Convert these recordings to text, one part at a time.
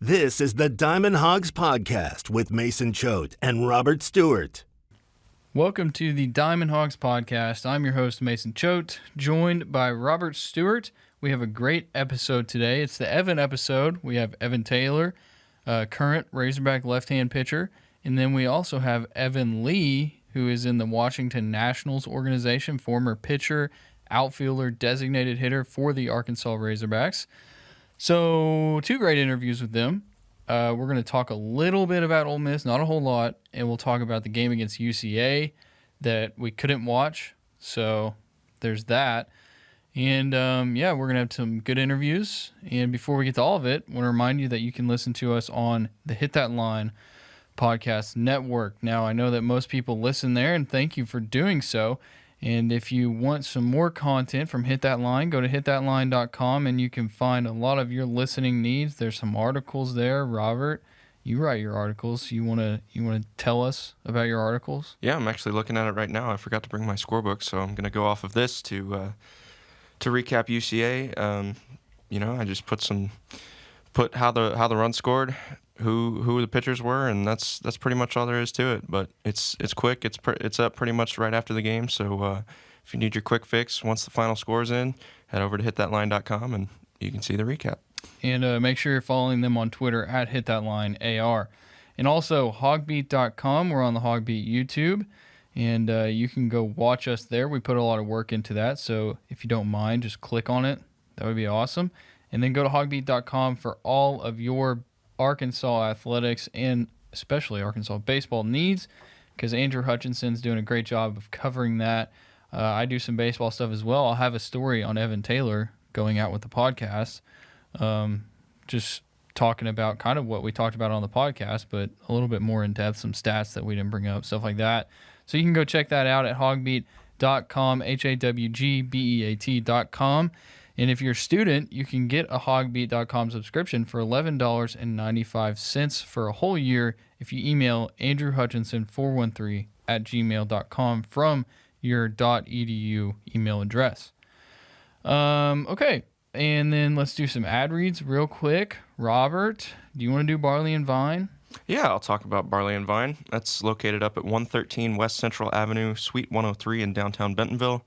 This is the Diamond Hogs Podcast with Mason Choate and Robert Stewart. Welcome to the Diamond Hogs Podcast. I'm your host, Mason Choate, joined by Robert Stewart. We have a great episode today. It's the Evan episode. We have Evan Taylor, current Razorback left-hand pitcher. And then we also have Evan Lee, who is in the Washington Nationals organization, former pitcher, outfielder, designated hitter for the Arkansas Razorbacks. So, two great interviews with them. We're going to talk a little bit about Ole Miss, not a whole lot, and we'll talk about the game against UCA that we couldn't watch. So, there's that. And, we're going to have some good interviews. And before we get to all of it, I want to remind you that you can listen to us on the Hit That Line podcast network. Now, I know that most people listen there, and thank you for doing so. And if you want some more content from Hit That Line, go to hitthatline.com and you can find a lot of your listening needs. There's some articles there. Robert, you write your articles. You want to tell us about your articles? Yeah, I'm actually looking at it right now. I forgot to bring my scorebook, so I'm going to go off of this to recap UCA. I just put how the run scored, who the pitchers were, and that's pretty much all there is to it. But it's quick. It's up pretty much right after the game. So if you need your quick fix once the final score's in, head over to hitthatline.com and you can see the recap. And make sure you're following them on Twitter at hitthatlineAR. And also HawgBeat.com. We're on the HawgBeat YouTube, and you can go watch us there. We put a lot of work into that, so if you don't mind, just click on it. That would be awesome. And then go to HawgBeat.com for all of your Arkansas athletics and especially Arkansas baseball needs, because Andrew Hutchinson's doing a great job of covering that. I do some baseball stuff as well. I'll have a story on Evan Taylor going out with the podcast, just talking about kind of what we talked about on the podcast, but a little bit more in depth, some stats that we didn't bring up, stuff like that. So you can go check that out at HawgBeat.com, HawgBeat.com. And if you're a student, you can get a HawgBeat.com subscription for $11.95 for a whole year if you email andrewhutchinson413@gmail.com from your .edu email address. Okay, and then let's do some ad reads real quick. Robert, do you want to do Barley and Vine? Yeah, I'll talk about Barley and Vine. That's located up at 113 West Central Avenue, Suite 103 in downtown Bentonville.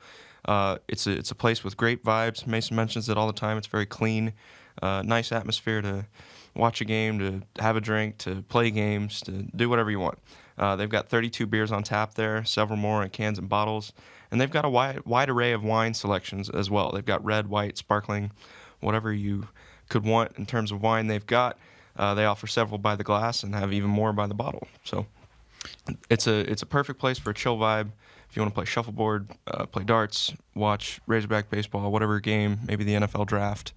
It's a place with great vibes. Mason mentions it all the time. It's very clean, nice atmosphere to watch a game, to have a drink, to play games, to do whatever you want. They've got 32 beers on tap there, several more in cans and bottles, and they've got a wide array of wine selections as well. They've got red, white, sparkling, whatever you could want in terms of wine they've got. They offer several by the glass and have even more by the bottle. So it's a perfect place for a chill vibe. If you want to play shuffleboard, play darts, watch Razorback baseball, whatever game, maybe the NFL draft,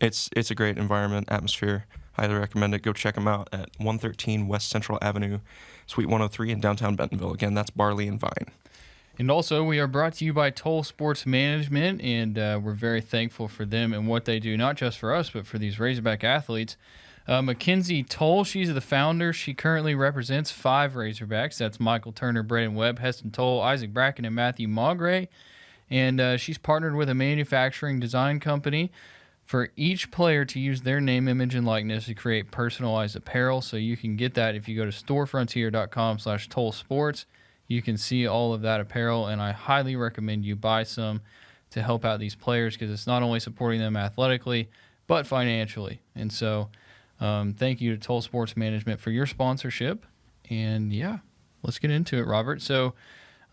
it's a great environment, atmosphere. Highly recommend it. Go check them out at 113 West Central Avenue, Suite 103 in downtown Bentonville. Again, that's Barley and Vine. And also, we are brought to you by Toll Sports Management, and we're very thankful for them and what they do, not just for us, but for these Razorback athletes. Mackenzie Toll, she's the founder. She currently represents 5 Razorbacks. That's Michael Turner, Braden Webb, Heston Toll, Isaac Bracken, and Matthew Maugray. And she's partnered with a manufacturing design company for each player to use their name, image, and likeness to create personalized apparel. So you can get that if you go to storefrontier.com/tollsports. You can see all of that apparel, and I highly recommend you buy some to help out these players, because it's not only supporting them athletically, but financially. And so thank you to Toll Sports Management for your sponsorship. And, yeah, let's get into it, Robert. So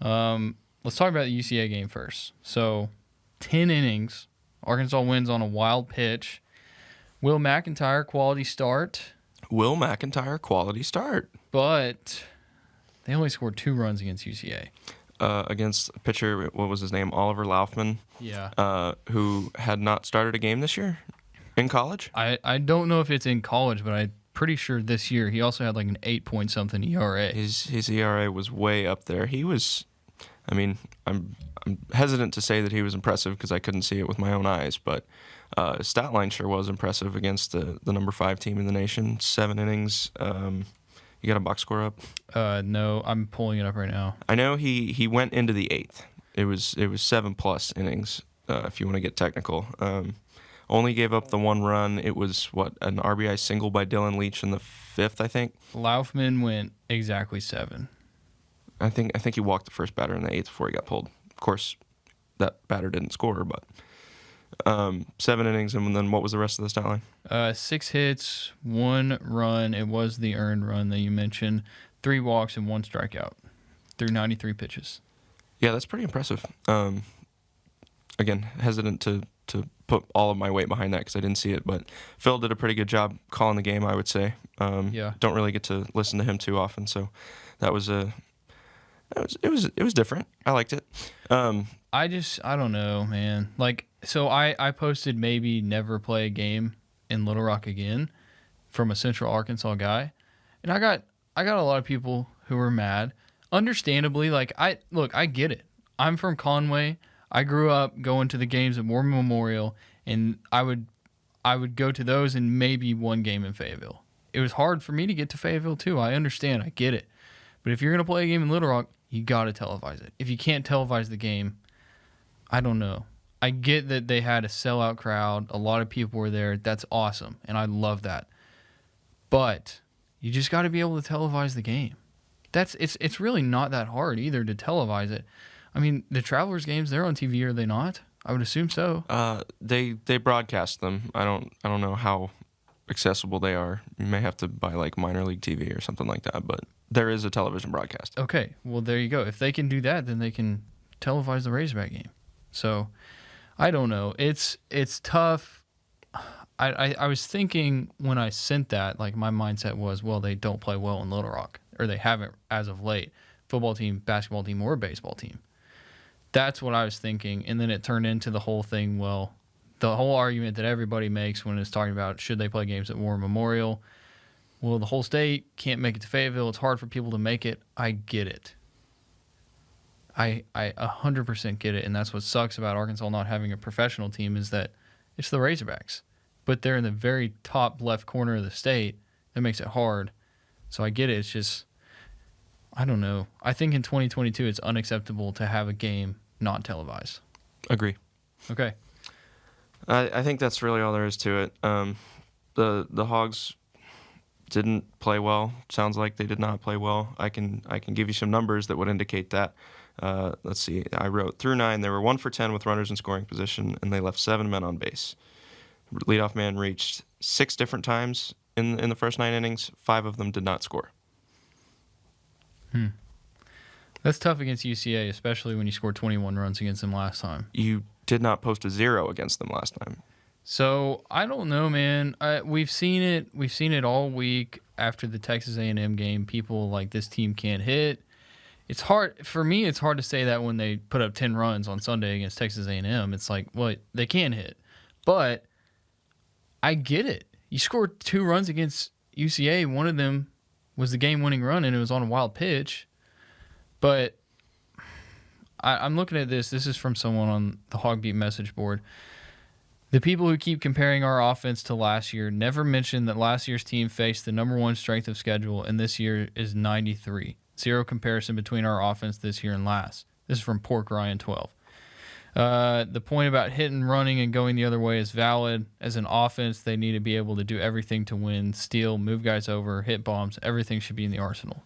let's talk about the UCA game first. So 10 innings. Arkansas wins on a wild pitch. Will McIntyre, quality start. But they only scored 2 runs against UCA. Against a pitcher, what was his name, Oliver Laufman, who had not started a game this year in college. I don't know if it's in college, but I'm pretty sure this year he also had like an 8-point-something ERA. His ERA was way up there. He was, I'm hesitant to say that he was impressive because I couldn't see it with my own eyes, but his stat line sure was impressive against the number 5 team in the nation. 7 innings. You got a box score up? No, I'm pulling it up right now. I know he went into the 8th. It was 7+ innings, if you want to get technical. only gave up the one run. It was, an RBI single by Dylan Leach in the 5th, I think. Laufman went exactly 7. I think he walked the first batter in the 8th before he got pulled. Of course, that batter didn't score, but 7 innings, and then what was the rest of the stat line? 6 hits, 1 run. It was the earned run that you mentioned. 3 walks and 1 strikeout through 93 pitches. Yeah, that's pretty impressive. Again, hesitant to put all of my weight behind that because I didn't see it, but Phil did a pretty good job calling the game, I would say. Yeah. Don't really get to listen to him too often, so that was it was different. I liked it. I don't know, man. Like, so I posted maybe never play a game in Little Rock again from a Central Arkansas guy, and I got a lot of people who were mad. Understandably, like, I get it. I'm from Conway. I grew up going to the games at War Memorial, and I would go to those and maybe one game in Fayetteville. It was hard for me to get to Fayetteville too. I understand. I get it. But if you're going to play a game in Little Rock, you got to televise it. If you can't televise the game, I don't know. I get that they had a sellout crowd. A lot of people were there. That's awesome, and I love that. But you just got to be able to televise the game. It's really not that hard either to televise it. I mean, the Travelers games, they're on TV, are they not? I would assume so. They broadcast them. I don't know how accessible they are. You may have to buy like minor league TV or something like that, but there is a television broadcast. Okay, well there you go. If they can do that, then they can televise the Razorback game. So I don't know. It's tough. I was thinking when I sent that, like my mindset was, well, they don't play well in Little Rock, or they haven't as of late. Football team, basketball team, or baseball team. That's what I was thinking, and then it turned into the whole thing, well, the whole argument that everybody makes when it's talking about should they play games at War Memorial. Well, the whole state can't make it to Fayetteville. It's hard for people to make it. I get it. I 100% get it, and that's what sucks about Arkansas not having a professional team is that it's the Razorbacks. But they're in the very top left corner of the state. That makes it hard. So I get it. It's just, I don't know. I think in 2022 it's unacceptable to have a game not televised. Agree. Okay. I think that's really all there is to it. The Hogs didn't play well. Sounds like they did not play well. I can give you some numbers that would indicate that. Let's see. I wrote through 9. They were 1 for 10 with runners in scoring position, and they left 7 men on base. Leadoff man reached 6 different times in the first 9 innings. 5 of them did not score. That's tough against UCA, especially when you scored 21 runs against them last time. You did not post a 0 against them last time. So I don't know, man. We've seen it. We've seen it all week after the Texas A&M game. People like this team can't hit. It's hard for me. It's hard to say that when they put up 10 runs on Sunday against Texas A&M. It's like, well, they can hit, but I get it. You scored 2 runs against UCA. One of them was the game-winning run, and it was on a wild pitch. But I'm looking at this. This is from someone on the HawgBeat message board. The people who keep comparing our offense to last year never mention that last year's team faced the number 1 strength of schedule, and this year is 93. 0 comparison between our offense this year and last. This is from Pork Ryan 12. The point about hitting, running, and going the other way is valid. As an offense, they need to be able to do everything to win, steal, move guys over, hit bombs. Everything should be in the arsenal.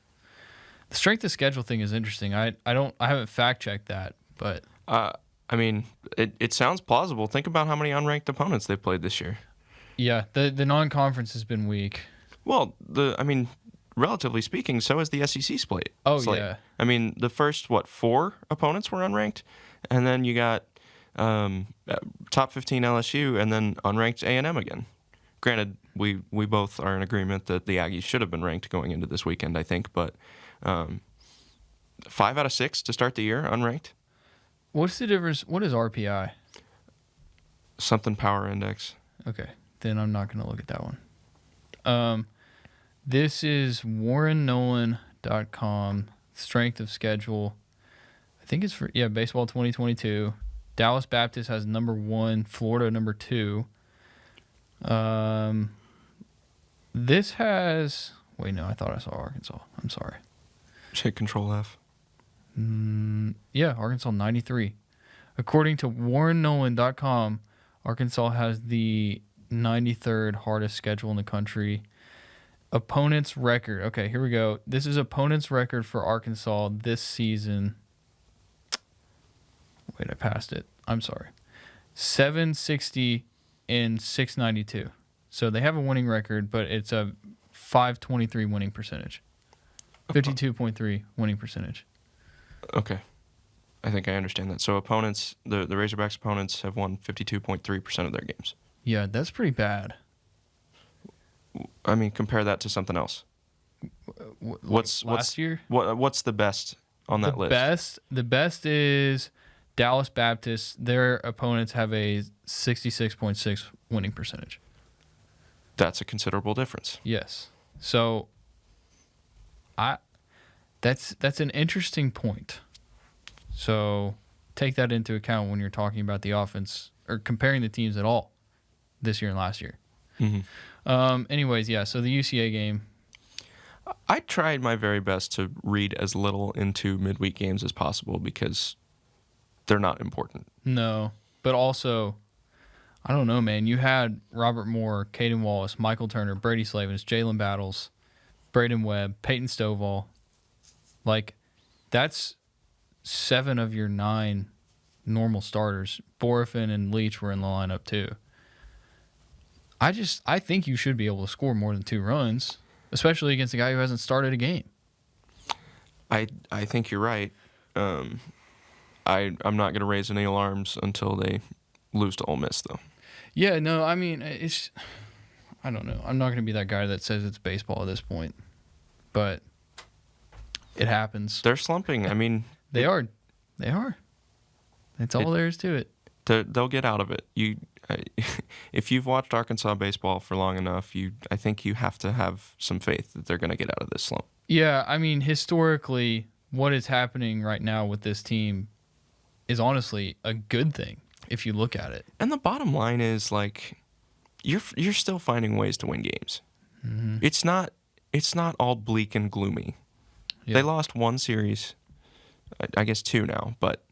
The strength of schedule thing is interesting. I haven't fact checked that, but I mean, it sounds plausible. Think about how many unranked opponents they've played this year. Yeah, the non-conference has been weak. Well, relatively speaking, so is the SEC slate. Yeah. I mean, the first 4 opponents were unranked, and then you got top 15 LSU, and then unranked A&M again. Granted, we both are in agreement that the Aggies should have been ranked going into this weekend, I think, but 5 out of 6 to start the year unranked. What's the difference? What is RPI? Something power index. Okay, then I'm not going to look at that one. This is WarrenNolan.com, strength of schedule. I think it's for, baseball 2022. Dallas Baptist has number 1, Florida number 2. This has, wait, no, I thought I saw Arkansas. I'm sorry. Hit Control F. Arkansas 93. According to WarrenNolan.com, Arkansas has the 93rd hardest schedule in the country. Opponent's record. Okay, here we go. This is opponent's record for Arkansas this season. Wait, I passed it. I'm sorry. 760 and 692. So they have a winning record, but it's a 523 winning percentage. 52.3 winning percentage. Okay. I think I understand that. So opponents, the Razorbacks' opponents have won 52.3% of their games. Yeah, that's pretty bad. I mean, compare that to something else. What's last year? What's the best on that list? The best is Dallas Baptist. Their opponents have a 66.6 winning percentage. That's a considerable difference. Yes. So that's an interesting point. So take that into account when you're talking about the offense or comparing the teams at all this year and last year. Mm-hmm. Anyways, yeah, so the UCA game. I tried my very best to read as little into midweek games as possible because they're not important. No, but also, I don't know, man. You had Robert Moore, Caden Wallace, Michael Turner, Brady Slavens, Jalen Battles, Braden Webb, Peyton Stovall. Like, that's 7 of your 9 normal starters. Borafin and Leach were in the lineup too. I think you should be able to score more than 2 runs, especially against a guy who hasn't started a game. I think you're right. I'm not going to raise any alarms until they lose to Ole Miss, though. Yeah, no, I mean, I don't know. I'm not going to be that guy that says it's baseball at this point, but it happens. They're slumping. I mean, They are. That's all there is to it. They'll get out of it. If you've watched Arkansas baseball for long enough, I think you have to have some faith that they're going to get out of this slump. Yeah, I mean, historically, what is happening right now with this team is honestly a good thing if you look at it. And the bottom line is, like, you're still finding ways to win games. Mm-hmm. It's not all bleak and gloomy. Yep. They lost 1 series, I guess 2 now, but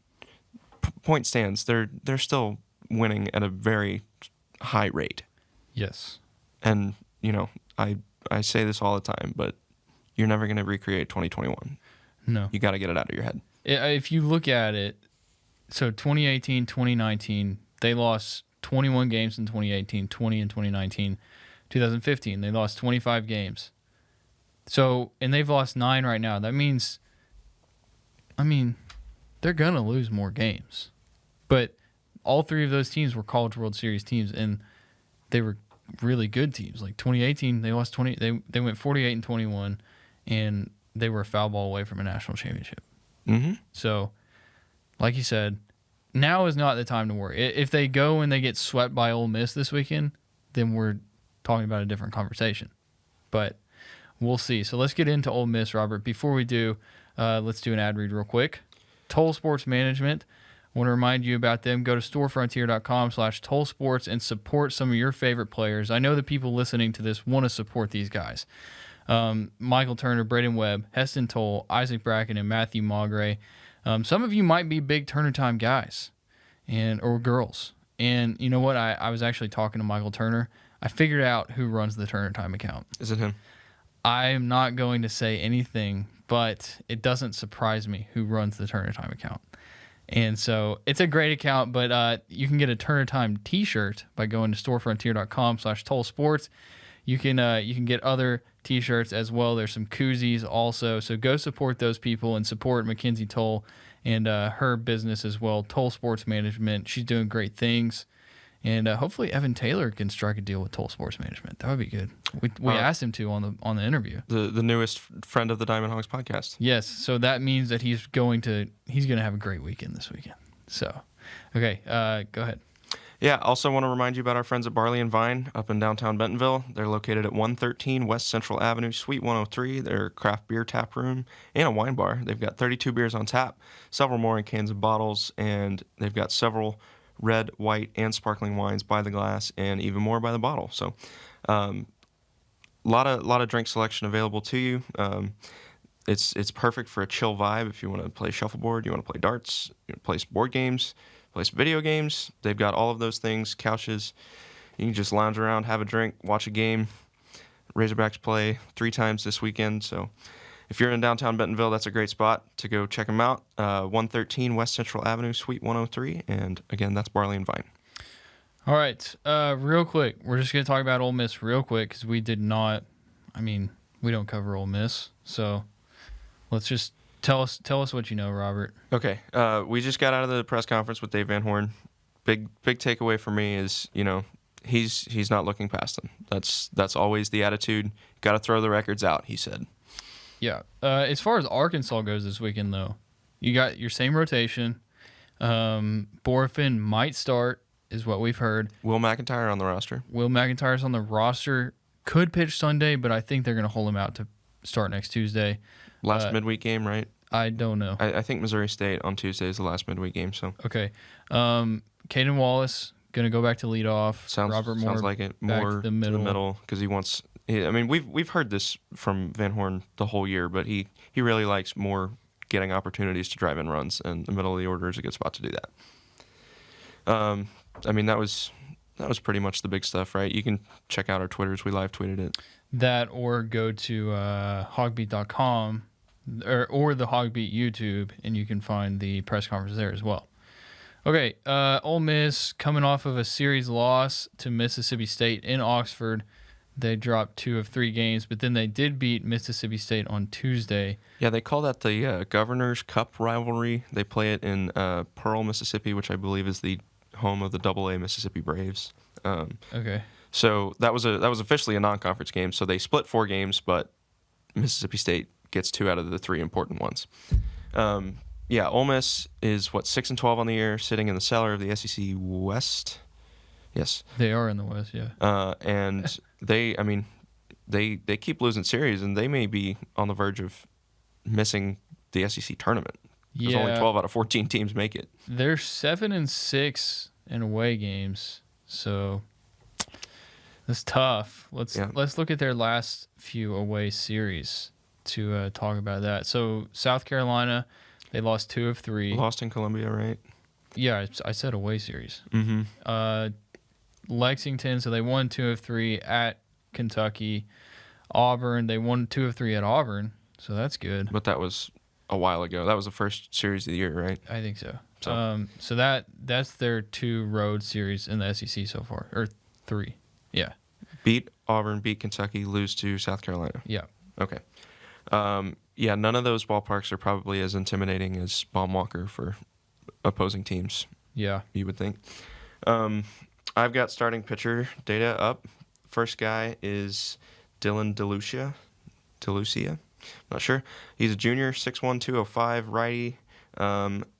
point stands. They're still winning at a very high rate. Yes. And, I say this all the time, but you're never going to recreate 2021. No. You got to get it out of your head. If you look at it, so 2018, 2019, they lost 21 games in 2018, 20 in 2019. 2015, they lost 25 games. So, and they've lost 9 right now. That means, they're going to lose more games. But all 3 of those teams were College World Series teams, and they were really good teams. Like 2018, they lost 20. They went 48-21, and they were a foul ball away from a national championship. Mm-hmm. So, like you said, now is not the time to worry. If they go and they get swept by Ole Miss this weekend, then we're talking about a different conversation. But we'll see. So let's get into Ole Miss, Robert. Before we do, let's do an ad read real quick. Toll Sports Management. I want to remind you about them. Go to storefrontier.com/tollsports and support some of your favorite players. I know the people listening to this want to support these guys. Michael Turner, Braden Webb, Heston Toll, Isaac Bracken, and Matthew Maugray. Some of you might be big Turner Time guys or girls. And you know what? I was actually talking to Michael Turner. I figured out who runs the Turner Time account. Is it him? I'm not going to say anything, but it doesn't surprise me who runs the Turner Time account. And so it's a great account, but you can get a Turner Time t-shirt by going to storefrontier.com/tollsports. You can get other t-shirts as well. There's some koozies also. So go support those people and support Mackenzie Toll and her business as well, Toll Sports Management. She's doing great things. And hopefully Evan Taylor can strike a deal with Toll Sports Management. That would be good. We asked him to on the interview. The newest friend of the Diamond Hogs podcast. Yes, so that means that he's going to have a great weekend this weekend. So, okay, go ahead. Yeah, also want to remind you about our friends at Barley and Vine up in downtown Bentonville. They're located at 113 West Central Avenue, Suite 103. They're a craft beer tap room and a wine bar. They've got 32 beers on tap, several more in cans and bottles, and they've got several red, white, and sparkling wines by the glass, and even more by the bottle. So, lot of drink selection available to you. It's perfect for a chill vibe if you want to play shuffleboard, you want to play darts, you want to play board games, play some video games. They've got all of those things, couches. You can just lounge around, have a drink, watch a game. Razorbacks play 3 times this weekend, so if you're in downtown Bentonville, that's a great spot to go check them out. 113 West Central Avenue, Suite 103, and again, that's Barley and Vine. All right, real quick, we're just going to talk about Ole Miss real quick because we don't cover Ole Miss, so let's just tell us what you know, Robert. Okay, we just got out of the press conference with Dave Van Horn. Big takeaway for me is, he's not looking past them. That's always the attitude. Got to throw the records out, he said. Yeah. As far as Arkansas goes this weekend, though, you got your same rotation. Borfin might start, is what we've heard. Will McIntyre on the roster. Will McIntyre's on the roster. Could pitch Sunday, but I think they're going to hold him out to start next Tuesday. Last midweek game, right? I don't know. I think Missouri State on Tuesday is the last midweek game. So okay. Caden Wallace going to go back to lead off. Robert Moore sounds like it. More to the middle because he wants. We've heard this from Van Horn the whole year, but he really likes Moore getting opportunities to drive in runs, and the middle of the order is a good spot to do that. That was pretty much the big stuff, right? You can check out our Twitters. We live tweeted it. That or go to HawgBeat.com or the HawgBeat YouTube, and you can find the press conference there as well. Okay, Ole Miss coming off of a series loss to Mississippi State in Oxford. They dropped 2 of 3 games, but then they did beat Mississippi State on Tuesday. Yeah, they call that the Governor's Cup rivalry. They play it in Pearl, Mississippi, which I believe is the home of the AA Mississippi Braves. Okay. So that was officially a non-conference game. So they split 4 games, but Mississippi State gets 2 out of the 3 important ones. Ole Miss is 6-12 on the year, sitting in the cellar of the SEC West. Yes, they are in the West. Yeah, and they keep losing series, and they may be on the verge of missing the SEC tournament. Because only 12 out of 14 teams make it. They're 7-6 in away games, so that's tough. Let's look at their last few away series to talk about that. So South Carolina, they lost 2 of 3. Lost in Columbia, right? Yeah, I said away series. Mm-hmm. Lexington, so they won 2 of 3 at Kentucky. Auburn, they won 2 of 3 at Auburn, so that's good. But that was a while ago. That was the first series of the year, right? I think so. So that's their 2 road series in the SEC so far, or 3. Yeah. Beat Auburn, beat Kentucky, lose to South Carolina. Yeah. Okay. None of those ballparks are probably as intimidating as Baum-Walker for opposing teams. Yeah. You would think. I've got starting pitcher data up. First guy is Dylan Delucia. I'm not sure. He's a junior, 6'1", 205, righty.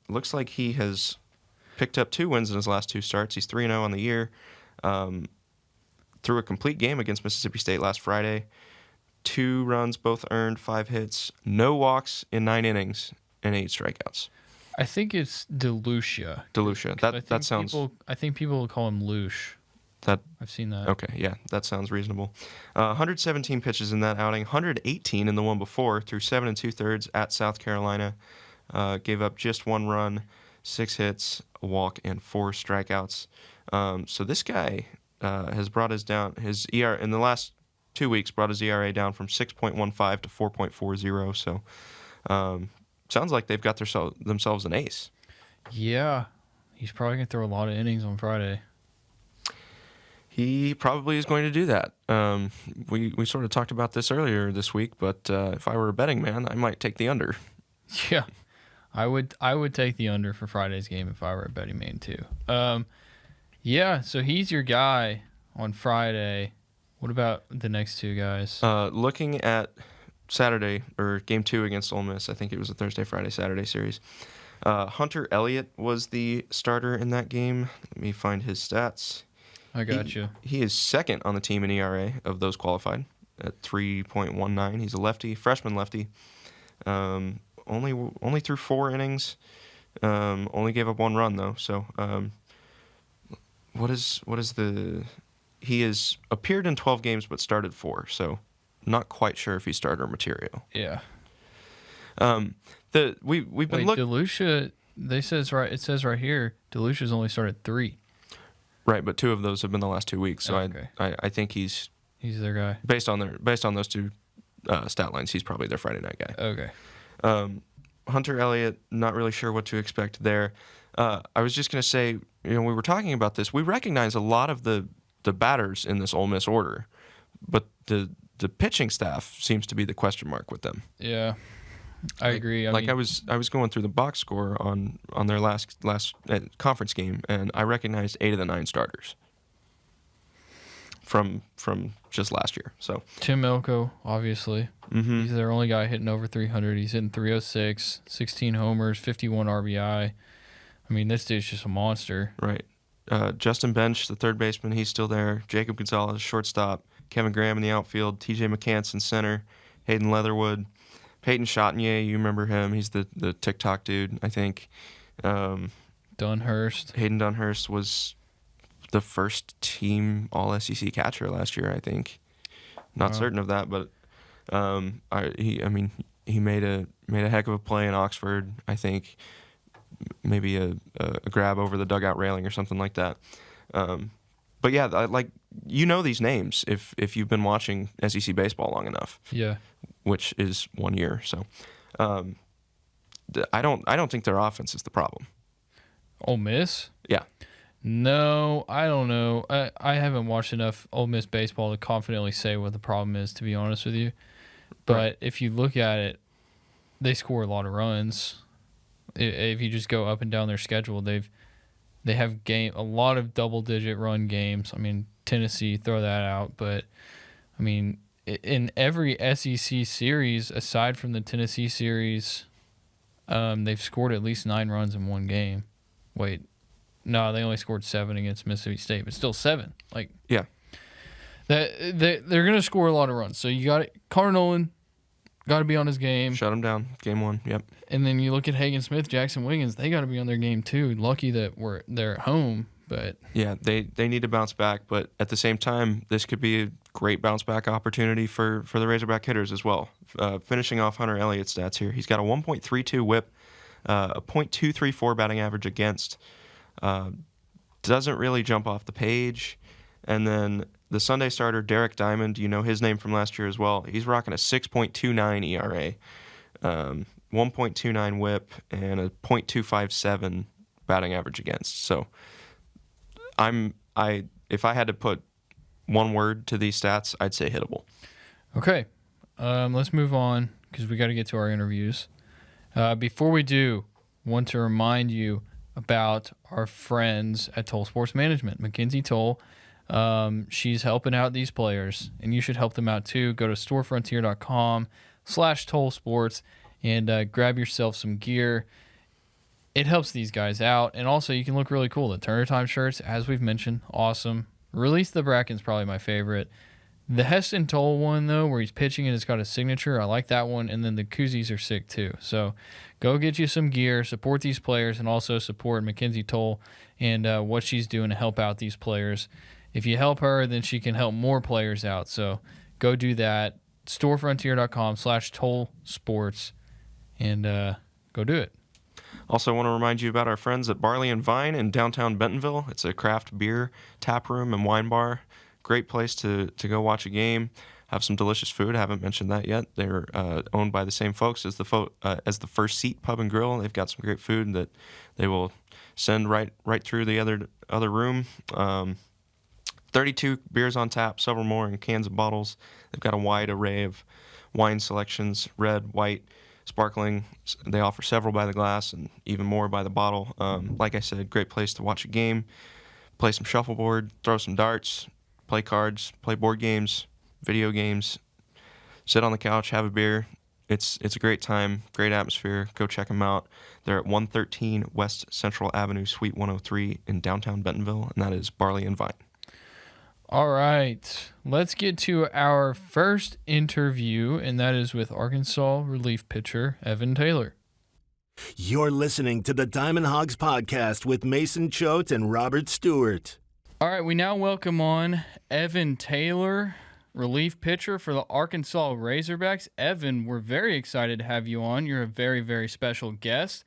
Looks like he has picked up 2 wins in his last 2 starts. He's 3-0 on the year. Threw a complete game against Mississippi State last Friday. 2 runs, both earned, 5 hits, no walks in 9 innings, and 8 strikeouts. I think it's Delucia. That sounds. I think people will call him Loosh. I've seen that. Okay, yeah, that sounds reasonable. 117 pitches in that outing, 118 in the one before, through 7 2/3 at South Carolina. Gave up just 1 run, 6 hits, a walk, and 4 strikeouts. So this guy has brought his ERA in the last 2 weeks. Brought his ERA down from 6.15 to 4.40. So sounds like they've got themselves an ace. Yeah, he's probably gonna throw a lot of innings on Friday. He probably is going to do that. We sort of talked about this earlier this week, but if I were a betting man, I might take the under. Yeah, I would take the under for Friday's game if I were a betting man too. So he's your guy on Friday. What about the next 2 guys? Looking at Saturday, or Game 2 against Ole Miss, I think it was a Thursday, Friday, Saturday series. Hunter Elliott was the starter in that game. Let me find his stats. I got you. He is second on the team in ERA of those qualified at 3.19. He's a lefty, freshman lefty. Only threw 4 innings. Only gave up 1 run though. So, he has appeared in 12 games but started 4. So, not quite sure if he's starter material. Yeah. We've been looking. Delucia it says right here, Delucia's only started 3. Right, but 2 of those have been the last 2 weeks. So Okay. I think he's their guy. based on those 2 stat lines. He's probably their Friday night guy. Okay. Hunter Elliott, not really sure what to expect there. I was just gonna say, we were talking about this. We recognize a lot of the batters in this Ole Miss order, but the pitching staff seems to be the question mark with them. Yeah, I agree. I was going through the box score on their last conference game, and I recognized 8 of the 9 starters from just last year. So Tim Elko, obviously, he's their only guy hitting over 300. He's hitting 306, 16 homers, 51 RBI. I mean, this dude's just a monster. Right. Justin Bench, the third baseman, he's still there. Jacob Gonzalez, shortstop. Kevin Graham in the outfield. TJ McCants in center. Hayden Leatherwood. Peyton Chatinier, you remember him. He's the TikTok dude, I think. Dunhurst. Hayden Dunhurst was the first team All-SEC catcher last year, I think. Not certain of that, but he made a heck of a play in Oxford, I think. Maybe a grab over the dugout railing or something like that. But yeah, these names if you've been watching SEC baseball long enough. Yeah. Which is 1 year. So I don't think their offense is the problem. Ole Miss? Yeah. No, I don't know. I haven't watched enough Ole Miss baseball to confidently say what the problem is, to be honest with you. But if you look at it, they score a lot of runs. If you just go up and down their schedule, they have a lot of double-digit run games. I mean, Tennessee, throw that out. But, I mean, in every SEC series, aside from the Tennessee series, they've scored at least 9 runs in one game. Wait, no, they only scored 7 against Mississippi State, but still 7. Yeah, they're going to score a lot of runs. So you got it. Connor Nolan got to be on his game. shut them down. Game 1. Yep. And then you look at Hagen Smith, Jackson Wiggins. They got to be on their game too. Lucky that they're at home, but yeah, they need to bounce back. But at the same time, this could be a great bounce back opportunity for the Razorback hitters as well. Finishing off Hunter Elliott's stats here, he's got a 1.32 WHIP, a .234 batting average against. Doesn't really jump off the page. And then the Sunday starter, Derek Diamond, you know his name from last year as well. He's rocking a 6.29 ERA, 1.29 WHIP, and a .257 batting average against. So if I had to put one word to these stats, I'd say hittable. Okay. Let's move on because we got to get to our interviews. Before we do, want to remind you about our friends at Toll Sports Management, Mackenzie Toll. She's helping out these players, and you should help them out too. Go to storefrontier.com/tollsports and grab yourself some gear. It helps these guys out, and also you can look really cool. The Turner Time shirts, as we've mentioned, awesome. Release the Bracken's probably my favorite. The Heston Toll one, though, where he's pitching and it's got a signature, I like that one. And then the koozies are sick, too. So go get you some gear, support these players, and also support Mackenzie Toll and what she's doing to help out these players. If you help her, then she can help more players out. So go do that. storefrontier.com/tollsports and go do it. Also want to remind you about our friends at Barley and Vine in downtown Bentonville. It's a craft beer tap room and wine bar. Great place to go watch a game, have some delicious food. I haven't mentioned that yet. They're owned by the same folks as the First Seat Pub and Grill. They've got some great food that they will send right through the other room. 32 beers on tap, several more in cans and bottles. They've got a wide array of wine selections, red, white, sparkling. They offer several by the glass and even more by the bottle. Like I said, great place to watch a game, play some shuffleboard, throw some darts, play cards, play board games, video games, sit on the couch, have a beer. It's a great time, great atmosphere. Go check them out. They're at 113 West Central Avenue, Suite 103 in downtown Bentonville, and that is Barley and Vine. All right, let's get to our first interview, and that is with Arkansas relief pitcher Evan Taylor. You're listening to the Diamond Hogs Podcast with Mason Choate and Robert Stewart. All right, we now welcome on Evan Taylor, relief pitcher for the Arkansas Razorbacks. Evan, we're very excited to have you on. You're a very, very special guest.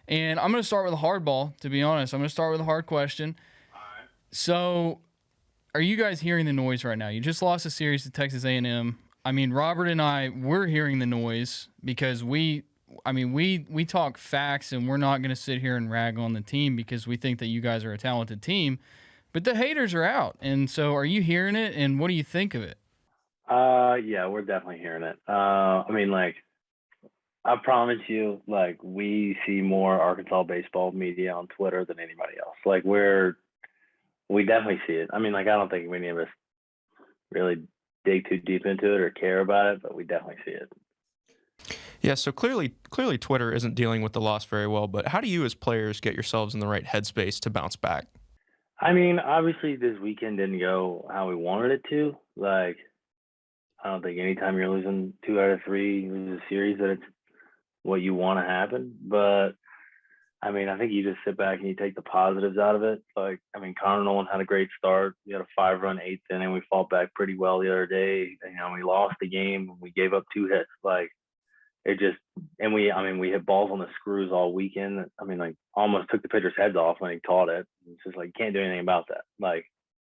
And I'm going to start with a hardball, to be honest. I'm going to start with a hard question. All right. So, are you guys hearing the noise right now? You just lost a series to Texas A&M. I mean, Robert and I, we're hearing the noise because we talk facts, and we're not going to sit here and rag on the team because we think that you guys are a talented team. But the haters are out. And so are you hearing it, and what do you think of it? Yeah, we're definitely hearing it. I mean, like, I promise you, like, we see more Arkansas baseball media on Twitter than anybody else. Like, we definitely see it. I mean, like, I don't think any of us really dig too deep into it or care about it, but we definitely see it. Yeah, so clearly Twitter isn't dealing with the loss very well, but how do you as players get yourselves in the right headspace to bounce back? I mean, obviously this weekend didn't go how we wanted it to. Like, I don't think anytime you're losing 2 out of 3, you lose a series, that it's what you want to happen. But I mean, I think you just sit back and you take the positives out of it. Like, I mean, Connor Nolan had a great start. We had a 5-run 8th inning. We fought back pretty well the other day. You know, we lost the game. We gave up 2 hits. Like, it just, and we hit balls on the screws all weekend. I mean, like, almost took the pitcher's heads off when he caught it. It's just like, you can't do anything about that. Like,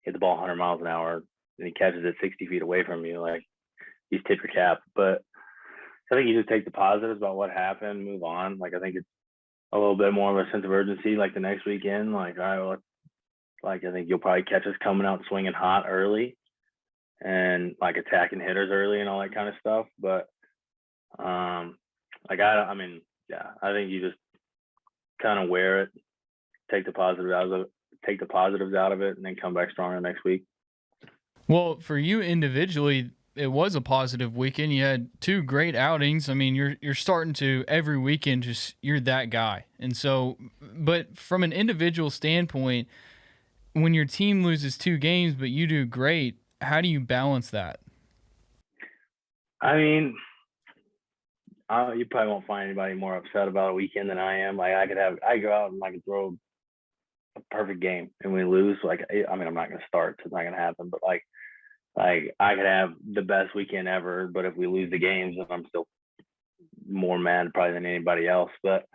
hit the ball 100 miles an hour and he catches it 60 feet away from you. Like, you tip your cap. But I think you just take the positives about what happened, move on. Like, I think it's a little bit more of a sense of urgency. Like, the next weekend, like, all right, like, I think you'll probably catch us coming out swinging hot early and like attacking hitters early and all that kind of stuff. But like, I mean, yeah, I think you just kind of wear it, take the positives out of it, and then come back stronger next week. Well, for you individually, it was a positive weekend. You had 2 great outings. I mean, you're starting to every weekend just you're that guy. And so, but from an individual standpoint, when your team loses 2 games but you do great, how do you balance that? I mean, you probably won't find anybody more upset about a weekend than I am. Like, I go out and I could throw a perfect game and we lose. Like, I mean, I'm not going to start. So it's not going to happen. But like I could have the best weekend ever, but if we lose the games, then I'm still more mad probably than anybody else. But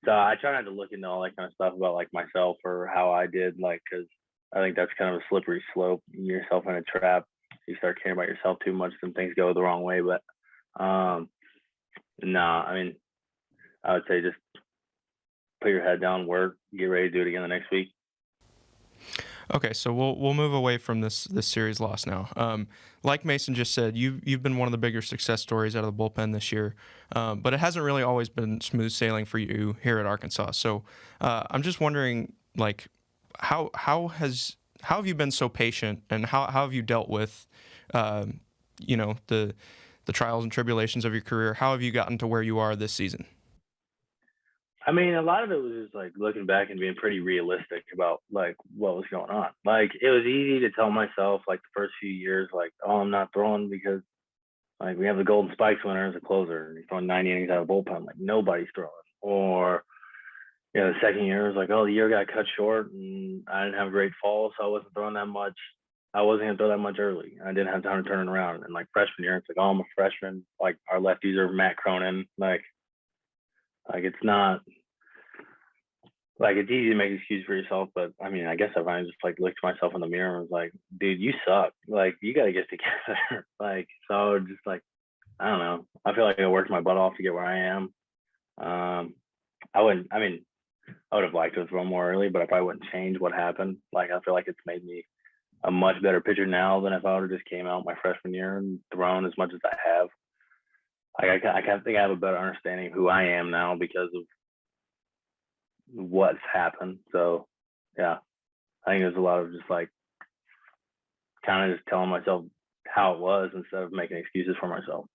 so I try not to look into all that kind of stuff about like myself or how I did, like, because I think that's kind of a slippery slope. You get yourself in a trap. You start caring about yourself too much, then things go the wrong way. But I mean, I would say just put your head down, work, get ready to do it again the next week. Okay, so we'll move away from this series loss now. Like Mason just said, you've been one of the bigger success stories out of the bullpen this year, but it hasn't really always been smooth sailing for you here at Arkansas. So I'm just wondering, like, how have you been so patient, and how have you dealt with, the trials and tribulations of your career? How have you gotten to where you are this season? I mean, a lot of it was just like looking back and being pretty realistic about like what was going on. Like, it was easy to tell myself like the first few years, like, oh, I'm not throwing because like we have the Golden Spikes winner as a closer and he's throwing 90 innings out of the bullpen. Like, nobody's throwing. Or, you know, the second year was like, oh, the year got cut short and I didn't have a great fall, so I wasn't throwing that much. I wasn't going to throw that much early. I didn't have time to turn it around. And like freshman year, it's like, oh, I'm a freshman. Like, our lefties are Matt Cronin. Like it's not like, it's easy to make excuses for yourself, but I mean, I guess I finally just like looked myself in the mirror and was like, dude, you suck. Like, you got to get together. Like, so just like, I don't know. I feel like I worked my butt off to get where I am. I would have liked to throw more early, but if I wouldn't change what happened, like, I feel like it's made me a much better pitcher now than if I would have just came out my freshman year and thrown as much as I have. Like, I think I have a better understanding of who I am now because of what's happened. So yeah, I think there's a lot of just like kind of just telling myself how it was instead of making excuses for myself.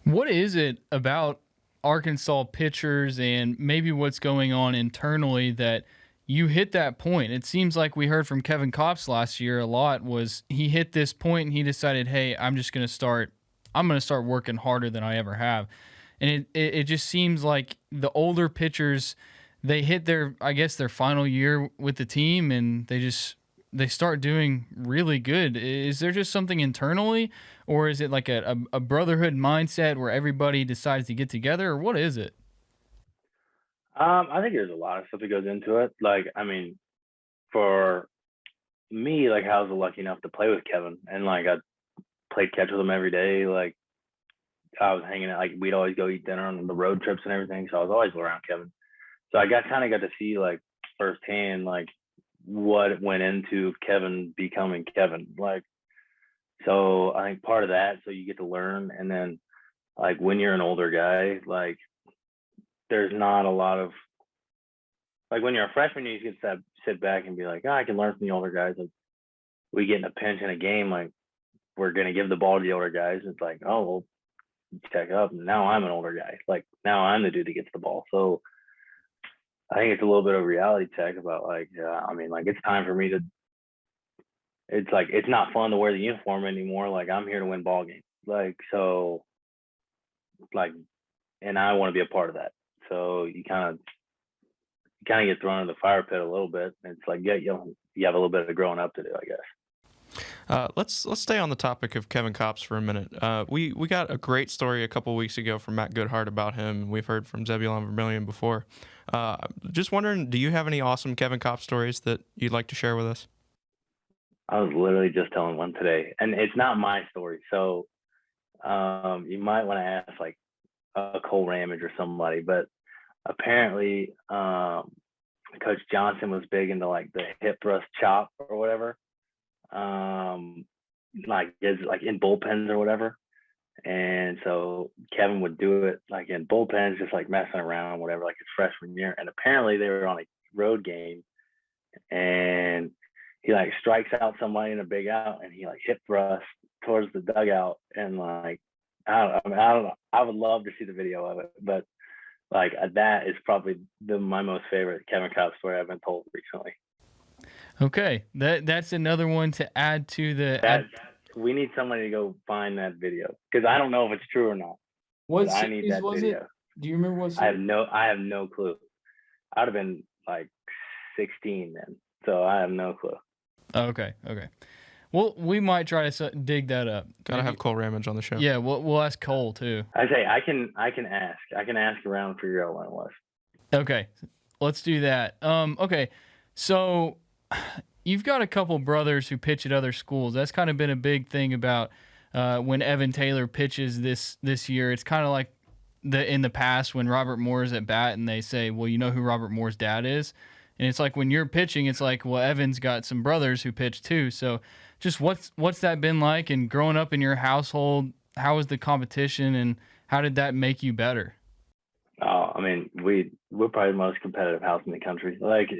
What is it about Arkansas pitchers and maybe what's going on internally that you hit that point? It seems like we heard from Kevin Kopps last year a lot was he hit this point and he decided, hey, I'm going to start working harder than I ever have. And it just seems like the older pitchers, they hit their final year with the team and they start doing really good. Is there just something internally, or is it like a brotherhood mindset where everybody decides to get together, or what is it? I think there's a lot of stuff that goes into it. Like, I mean, for me, like, I was lucky enough to play with Kevin, and like I played catch with him every day. Like, I was hanging out, like we'd always go eat dinner on the road trips and everything. So I was always around Kevin. So I got to see like firsthand like what went into Kevin becoming Kevin. Like, so I think part of that, so you get to learn, and then like when you're an older guy, like there's not a lot of like when you're a freshman, you get to sit back and be like, oh, I can learn from the older guys. Like we get in a pinch in a game, like we're gonna give the ball to the older guys. It's like, oh well, check up. Now I'm an older guy. Like now I'm the dude that gets the ball. So I think it's a little bit of a reality check about like, I mean, like it's time for me to. It's like it's not fun to wear the uniform anymore. Like I'm here to win ball games. Like so, like, and I want to be a part of that. So you kind of get thrown in the fire pit a little bit. It's like you have a little bit of growing up to do, I guess. Let's stay on the topic of Kevin Kopps for a minute. We got a great story a couple weeks ago from Matt Goodhart about him. We've heard from Zebulon Vermillion before. Just wondering, do you have any awesome Kevin Kopps stories that you'd like to share with us? I was literally just telling one today, and it's not my story. So you might want to ask like a Cole Ramage or somebody, but apparently Coach Johnson was big into like the hip thrust chop or whatever. Like is like in bullpens or whatever. And so Kevin would do it like in bullpens, just like messing around, whatever, like his freshman year. And apparently they were on a road game, and he like strikes out somebody in a big out, and he like hip thrust towards the dugout, and like I don't know. I would love to see the video of it, but like that is probably my most favorite Kevin Kopps story I've been told recently. Okay, that's another one to add to the. We need somebody to go find that video because I don't know if it's true or not. What I need that video. It? Do you remember what series? I have no clue. I'd have been like 16 then, so I have no clue. Okay. Well, we might try to dig that up. Gotta have Cole Ramage on the show. Yeah, we'll ask Cole too. I say I can ask. I can ask around and figure out when it was. Okay, let's do that. Okay, so you've got a couple brothers who pitch at other schools. That's kind of been a big thing about when Evan Taylor pitches this year. It's kind of like in the past when Robert Moore's at bat and they say, well, you know who Robert Moore's dad is? And it's like when you're pitching, it's like, well, Evan's got some brothers who pitch too. So just what's that been like? And growing up in your household, how was the competition and how did that make you better? Oh, I mean, we're probably the most competitive house in the country. Like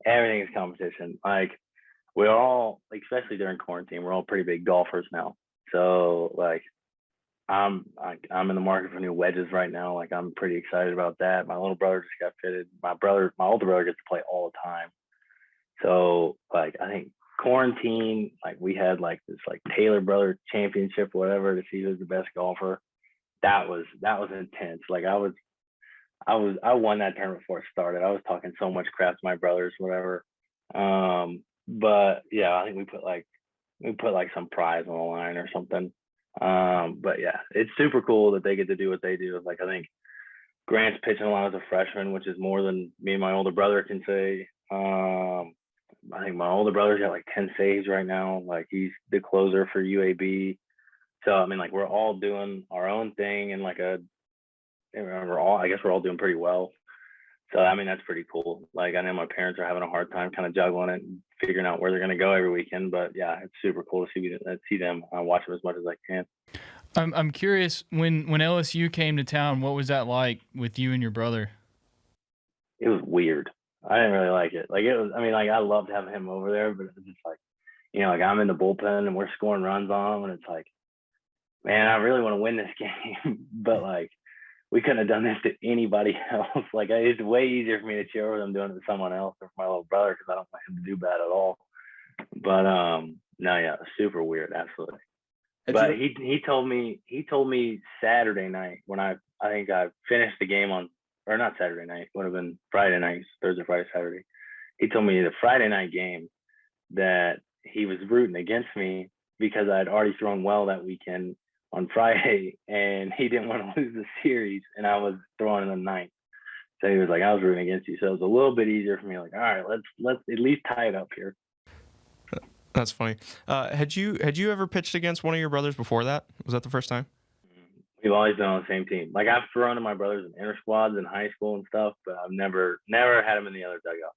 everything is competition. Like we're all, like, especially during quarantine, we're all pretty big golfers now. So like I'm in the market for new wedges right now. Like I'm pretty excited about that. My little brother just got fitted. My older brother gets to play all the time. So like I think quarantine, like we had like this like Taylor Brother Championship, whatever, to see who's the best golfer. That was intense. Like I won that tournament before it started. I was talking so much crap to my brothers, whatever. But yeah, I think we put like some prize on the line or something. But yeah, it's super cool that they get to do what they do. Like I think Grant's pitching a lot as a freshman, which is more than me and my older brother can say. I think my older brother's got like 10 saves right now. Like he's the closer for UAB. So I mean, like we're all doing our own thing, and like I guess we're all doing pretty well. So I mean, that's pretty cool. Like I know my parents are having a hard time kind of juggling it and figuring out where they're going to go every weekend. But yeah, it's super cool to see them. I watch them as much as I can. I'm curious, when LSU came to town, what was that like with you and your brother? It was weird. I didn't really like it. Like it was. I mean, like I loved having him over there, but it's just like, like I'm in the bullpen and we're scoring runs on him, and it's like, man, I really want to win this game, but like we couldn't have done this to anybody else. Like it's way easier for me to cheer over them doing it to someone else or for my little brother because I don't want him to do bad at all. But no, yeah, super weird, absolutely. But he told me Saturday night when I think I finished the game on, or not Saturday night, would have been Friday night, Thursday, Friday, Saturday. He told me the Friday night game that he was rooting against me because I had already thrown well that weekend on Friday, and he didn't want to lose the series, and I was throwing in the ninth. So he was like, I was rooting against you. So it was a little bit easier for me. Like, all right, let's at least tie it up here. That's funny. Had you ever pitched against one of your brothers before that? Was that the first time? We've always been on the same team. Like I've thrown to my brothers in inter squads in high school and stuff, but I've never had them in the other dugout.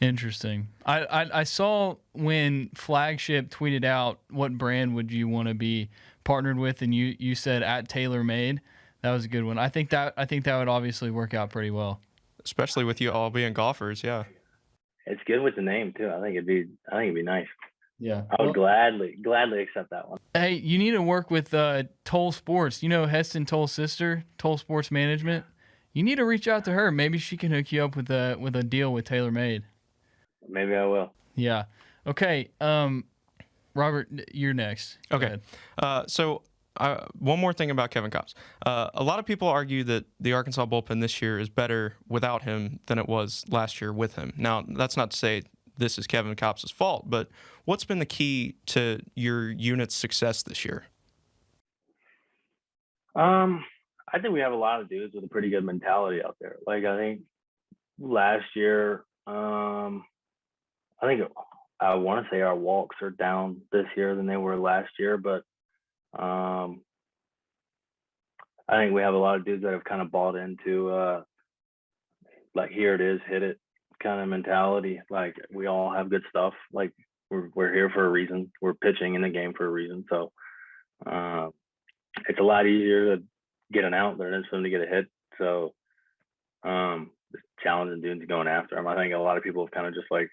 Interesting. I saw when Flagship tweeted out what brand would you want to be partnered with, and you said at TaylorMade. That was a good one. I think that would obviously work out pretty well. Especially with you all being golfers, yeah. It's good with the name too. I think it'd be nice. Yeah. I would gladly accept that one. Hey, you need to work with Toll Sports. You know Heston Toll's sister, Toll Sports Management. You need to reach out to her. Maybe she can hook you up with a deal with TaylorMade. Maybe I will. Yeah. Okay. Robert, you're next. Go Okay. So one more thing about Kevin Kopps. A lot of people argue that the Arkansas bullpen this year is better without him than it was last year with him. Now, that's not to say this is Kevin Kopps' fault, but what's been the key to your unit's success this year? I think we have a lot of dudes with a pretty good mentality out there. Like I think last year, I want to say our walks are down this year than they were last year, but I think we have a lot of dudes that have kind of bought into like here it is, hit it kind of mentality. Like we all have good stuff. Like we're here for a reason. We're pitching in the game for a reason. So it's a lot easier to get an out than it is for them to get a hit. So it's challenging dudes going after them. I think a lot of people have kind of just like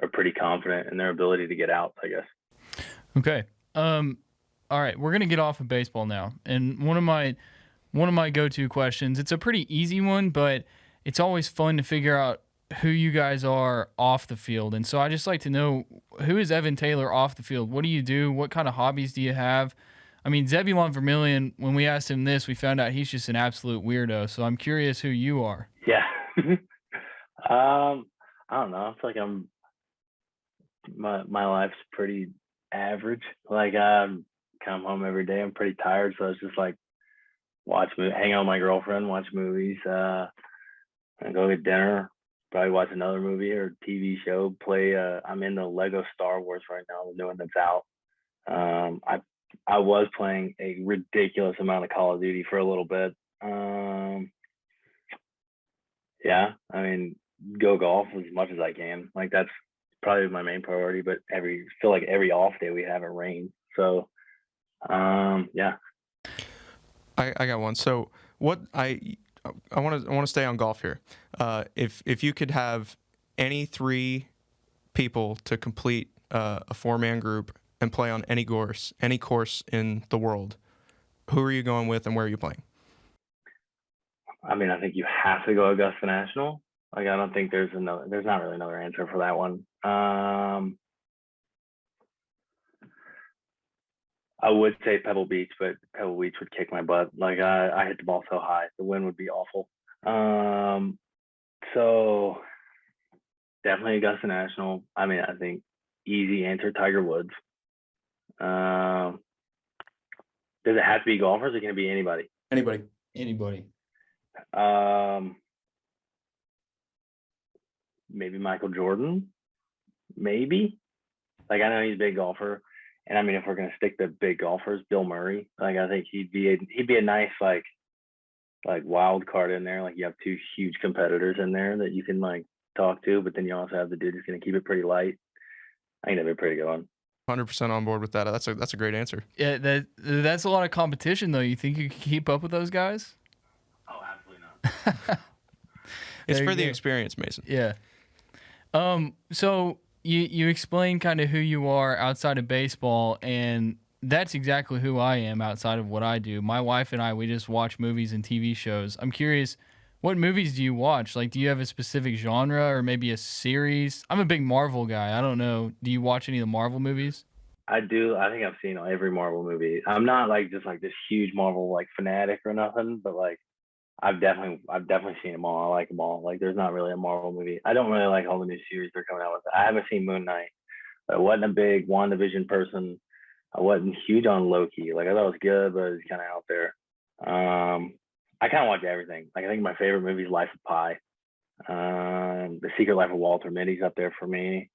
are pretty confident in their ability to get outs, I guess. Okay. All right, we're gonna get off of baseball now, and one of my go-to questions. It's a pretty easy one, but it's always fun to figure out who you guys are off the field. And so I just like to know, who is Evan Taylor off the field? What do you do? What kind of hobbies do you have? I mean, Zebulon Vermillion, when we asked him this, we found out he's just an absolute weirdo. So I'm curious who you are. Yeah. I don't know. It's like my life's pretty average. Like I come home every day. I'm pretty tired, so it's just like hang out with my girlfriend, watch movies, and go get dinner. Probably watch another movie or TV show. Play. I'm in the Lego Star Wars right now, the new one that's out. I was playing a ridiculous amount of Call of Duty for a little bit. Yeah, I mean, go golf as much as I can. Like that's probably my main priority. But feel like every off day we have it rain. So, yeah. I got one. So what I want to stay on golf here. If you could have any three people to complete a 4-man group and play on any course in the world, who are you going with and where are you playing? I mean, I think you have to go Augusta National. Like, I don't think there's not really another answer for that one. I would say Pebble Beach, but Pebble Beach would kick my butt. Like I hit the ball so high, the wind would be awful. So definitely Augusta National. I mean, I think easy answer, Tiger Woods. Does it have to be golfers or can it be anybody? Anybody. Maybe Michael Jordan. Maybe. Like I know he's a big golfer. And I mean, if we're gonna stick to big golfers, Bill Murray. Like I think he'd be a nice like wild card in there. Like you have two huge competitors in there that you can like talk to, but then you also have the dude who's gonna keep it pretty light. I think that'd be a pretty good one. 100% on board with that. That's a great answer. Yeah, that's a lot of competition though. You think you can keep up with those guys? Oh, absolutely not. It's for the experience, Mason. Yeah. So you explain kind of who you are outside of baseball, and that's exactly who I am outside of what I do. My wife and I, we just watch movies and TV shows. I'm curious, what movies do you watch? Like, do you have a specific genre or maybe a series? I'm a big Marvel guy. I don't know. Do you watch any of the Marvel movies? I do. I think I've seen every Marvel movie. I'm not like just like this huge Marvel like fanatic or nothing, but like I've definitely seen them all. I like them all. Like there's not really a Marvel movie. I don't really like all the new series they're coming out with. I haven't seen Moon Knight. I wasn't a big WandaVision person. I wasn't huge on Loki. Like I thought it was good, but it's kind of out there. I kind of watch everything. Like I think my favorite movie is Life of Pi. The Secret Life of Walter Mitty's up there for me.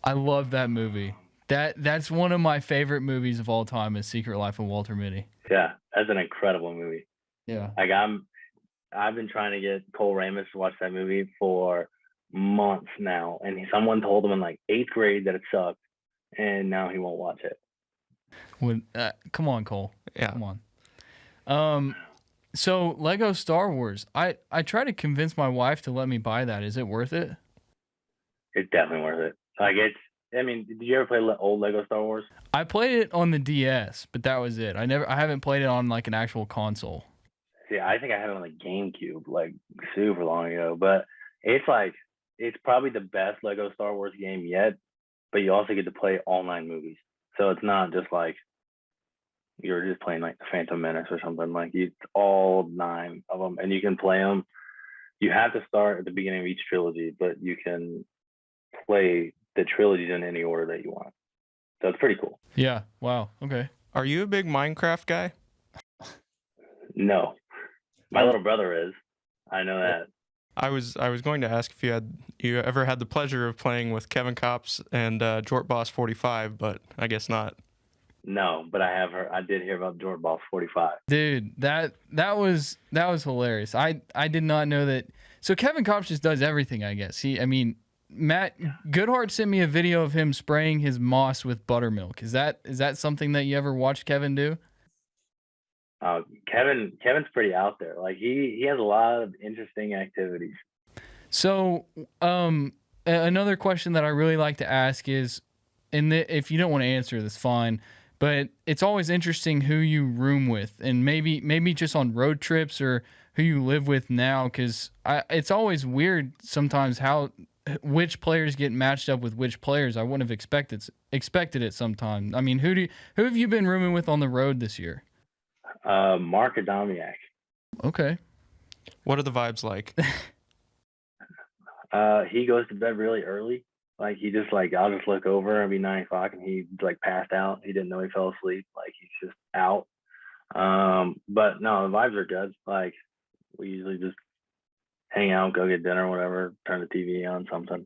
I love that movie. That's one of my favorite movies of all time is Secret Life of Walter Mitty. Yeah, that's an incredible movie. Yeah. Like I've been trying to get Cole Ramis to watch that movie for months now, and someone told him in like 8th grade that it sucked, and now he won't watch it. Come on, Cole. Yeah. Come on. So Lego Star Wars. I try to convince my wife to let me buy that. Is it worth it? It's definitely worth it. Like I mean, did you ever play old Lego Star Wars? I played it on the DS, but that was it. I haven't played it on like an actual console. See, I think I had it on the GameCube like super long ago, but it's probably the best Lego Star Wars game yet, but you also get to play all 9 movies. So it's not just like you're just playing like the Phantom Menace or something. Like it's all 9 of them, and you can play them. You have to start at the beginning of each trilogy, but you can play the trilogies in any order that you want. So it's pretty cool. Yeah. Wow. Okay. Are you a big Minecraft guy? No, my little brother is. I know that. I was going to ask if you ever had the pleasure of playing with Kevin Kops and Jort Boss 45, but I guess not. No, but I did hear about Jordan Boss 45. Dude, that was hilarious. I did not know that. So Kevin Kops just does everything, I guess. Matt Goodhart sent me a video of him spraying his moss with buttermilk. Is that something that you ever watched Kevin do? Kevin's pretty out there. Like he has a lot of interesting activities. So, another question that I really like to ask is, if you don't want to answer this, fine. But it's always interesting who you room with, and maybe just on road trips or who you live with now, because it's always weird sometimes which players get matched up with which players. I wouldn't have expected it sometime. I mean, who have you been rooming with on the road this year? Mark Adamiak. Okay. What are the vibes like? He goes to bed really early. Like he just I'll just look over and be 9 o'clock and he passed out. He didn't know he fell asleep. Like he's just out. But no, the vibes are good. Like we usually just hang out, go get dinner, whatever, turn the TV on, something.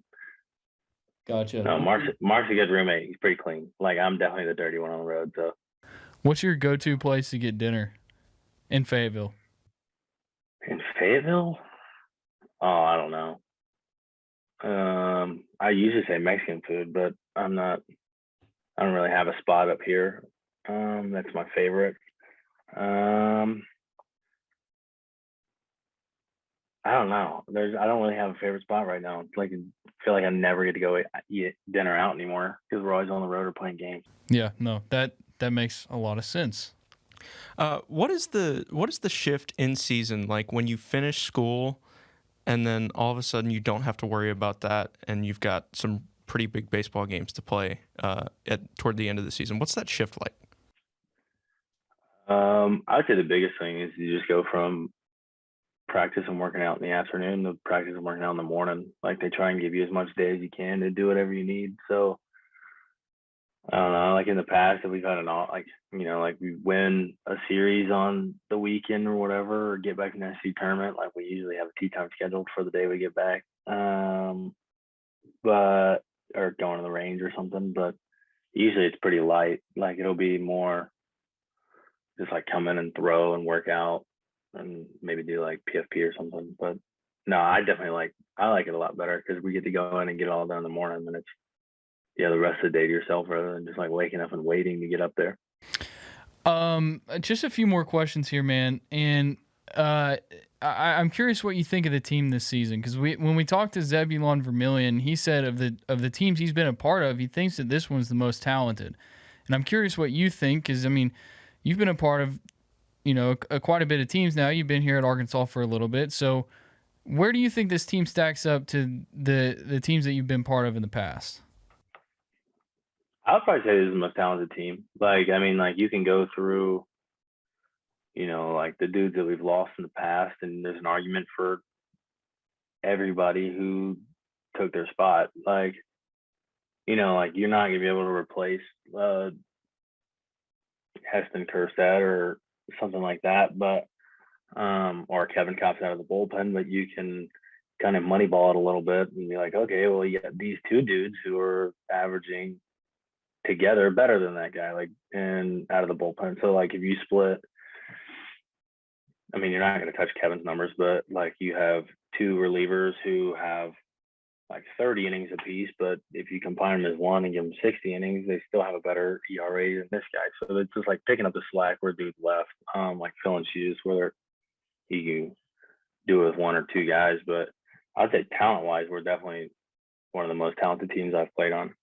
Gotcha. No, Mark's a good roommate. He's pretty clean. Like I'm definitely the dirty one on the road. So what's your go-to place to get dinner in Fayetteville? In Fayetteville? Oh, I don't know. I usually say Mexican food, but I don't really have a spot up here. That's my favorite. I don't know. I don't really have a favorite spot right now. It's like I feel like I never get to go eat dinner out anymore because we're always on the road or playing games. Yeah, no, that makes a lot of sense. What is the shift in season like when you finish school and then all of a sudden you don't have to worry about that and you've got some pretty big baseball games to play toward the end of the season? What's that shift like? I would say the biggest thing is you just go from practice and working out in the afternoon to practice and working out in the morning. Like they try and give you as much day as you can to do whatever you need. So I don't know, like in the past, if we've had like we win a series on the weekend or whatever, or get back in the SC tournament, like we usually have a tee time scheduled for the day we get back. Or going to the range or something, but usually it's pretty light. Like it'll be more just like come in and throw and work out and maybe do like PFP or something. But no, I like it a lot better because we get to go in and get it all done in the morning, and it's the rest of the day to yourself rather than just like waking up and waiting to get up there. Just a few more questions here, man. And I'm curious what you think of the team this season, because when we talked to Zebulon Vermillion, he said of the teams he's been a part of, he thinks that this one's the most talented. And I'm curious what you think, because I mean, you've been a part of quite a bit of teams now. You've been here at Arkansas for a little bit, so where do you think this team stacks up to the teams that you've been part of in the past? I would probably say this is the most talented team. Like, I mean, like you can go through, like the dudes that we've lost in the past, and there's an argument for everybody who took their spot. Like, like you're not gonna be able to replace Heston Kerstad or something like that. But or Kevin Kopp's out of the bullpen, but you can kind of moneyball it a little bit and be like, okay, well, you got these two dudes who are averaging together better than that guy, like, and out of the bullpen. So like if you split, I mean, you're not going to touch Kevin's numbers, but like you have two relievers who have like 30 innings apiece, but if you combine them as one and give them 60 innings, they still have a better ERA than this guy. So it's just like picking up the slack where dude left, like filling shoes, whether you can do it with one or two guys. But I'd say talent-wise, we're definitely one of the most talented teams I've played on.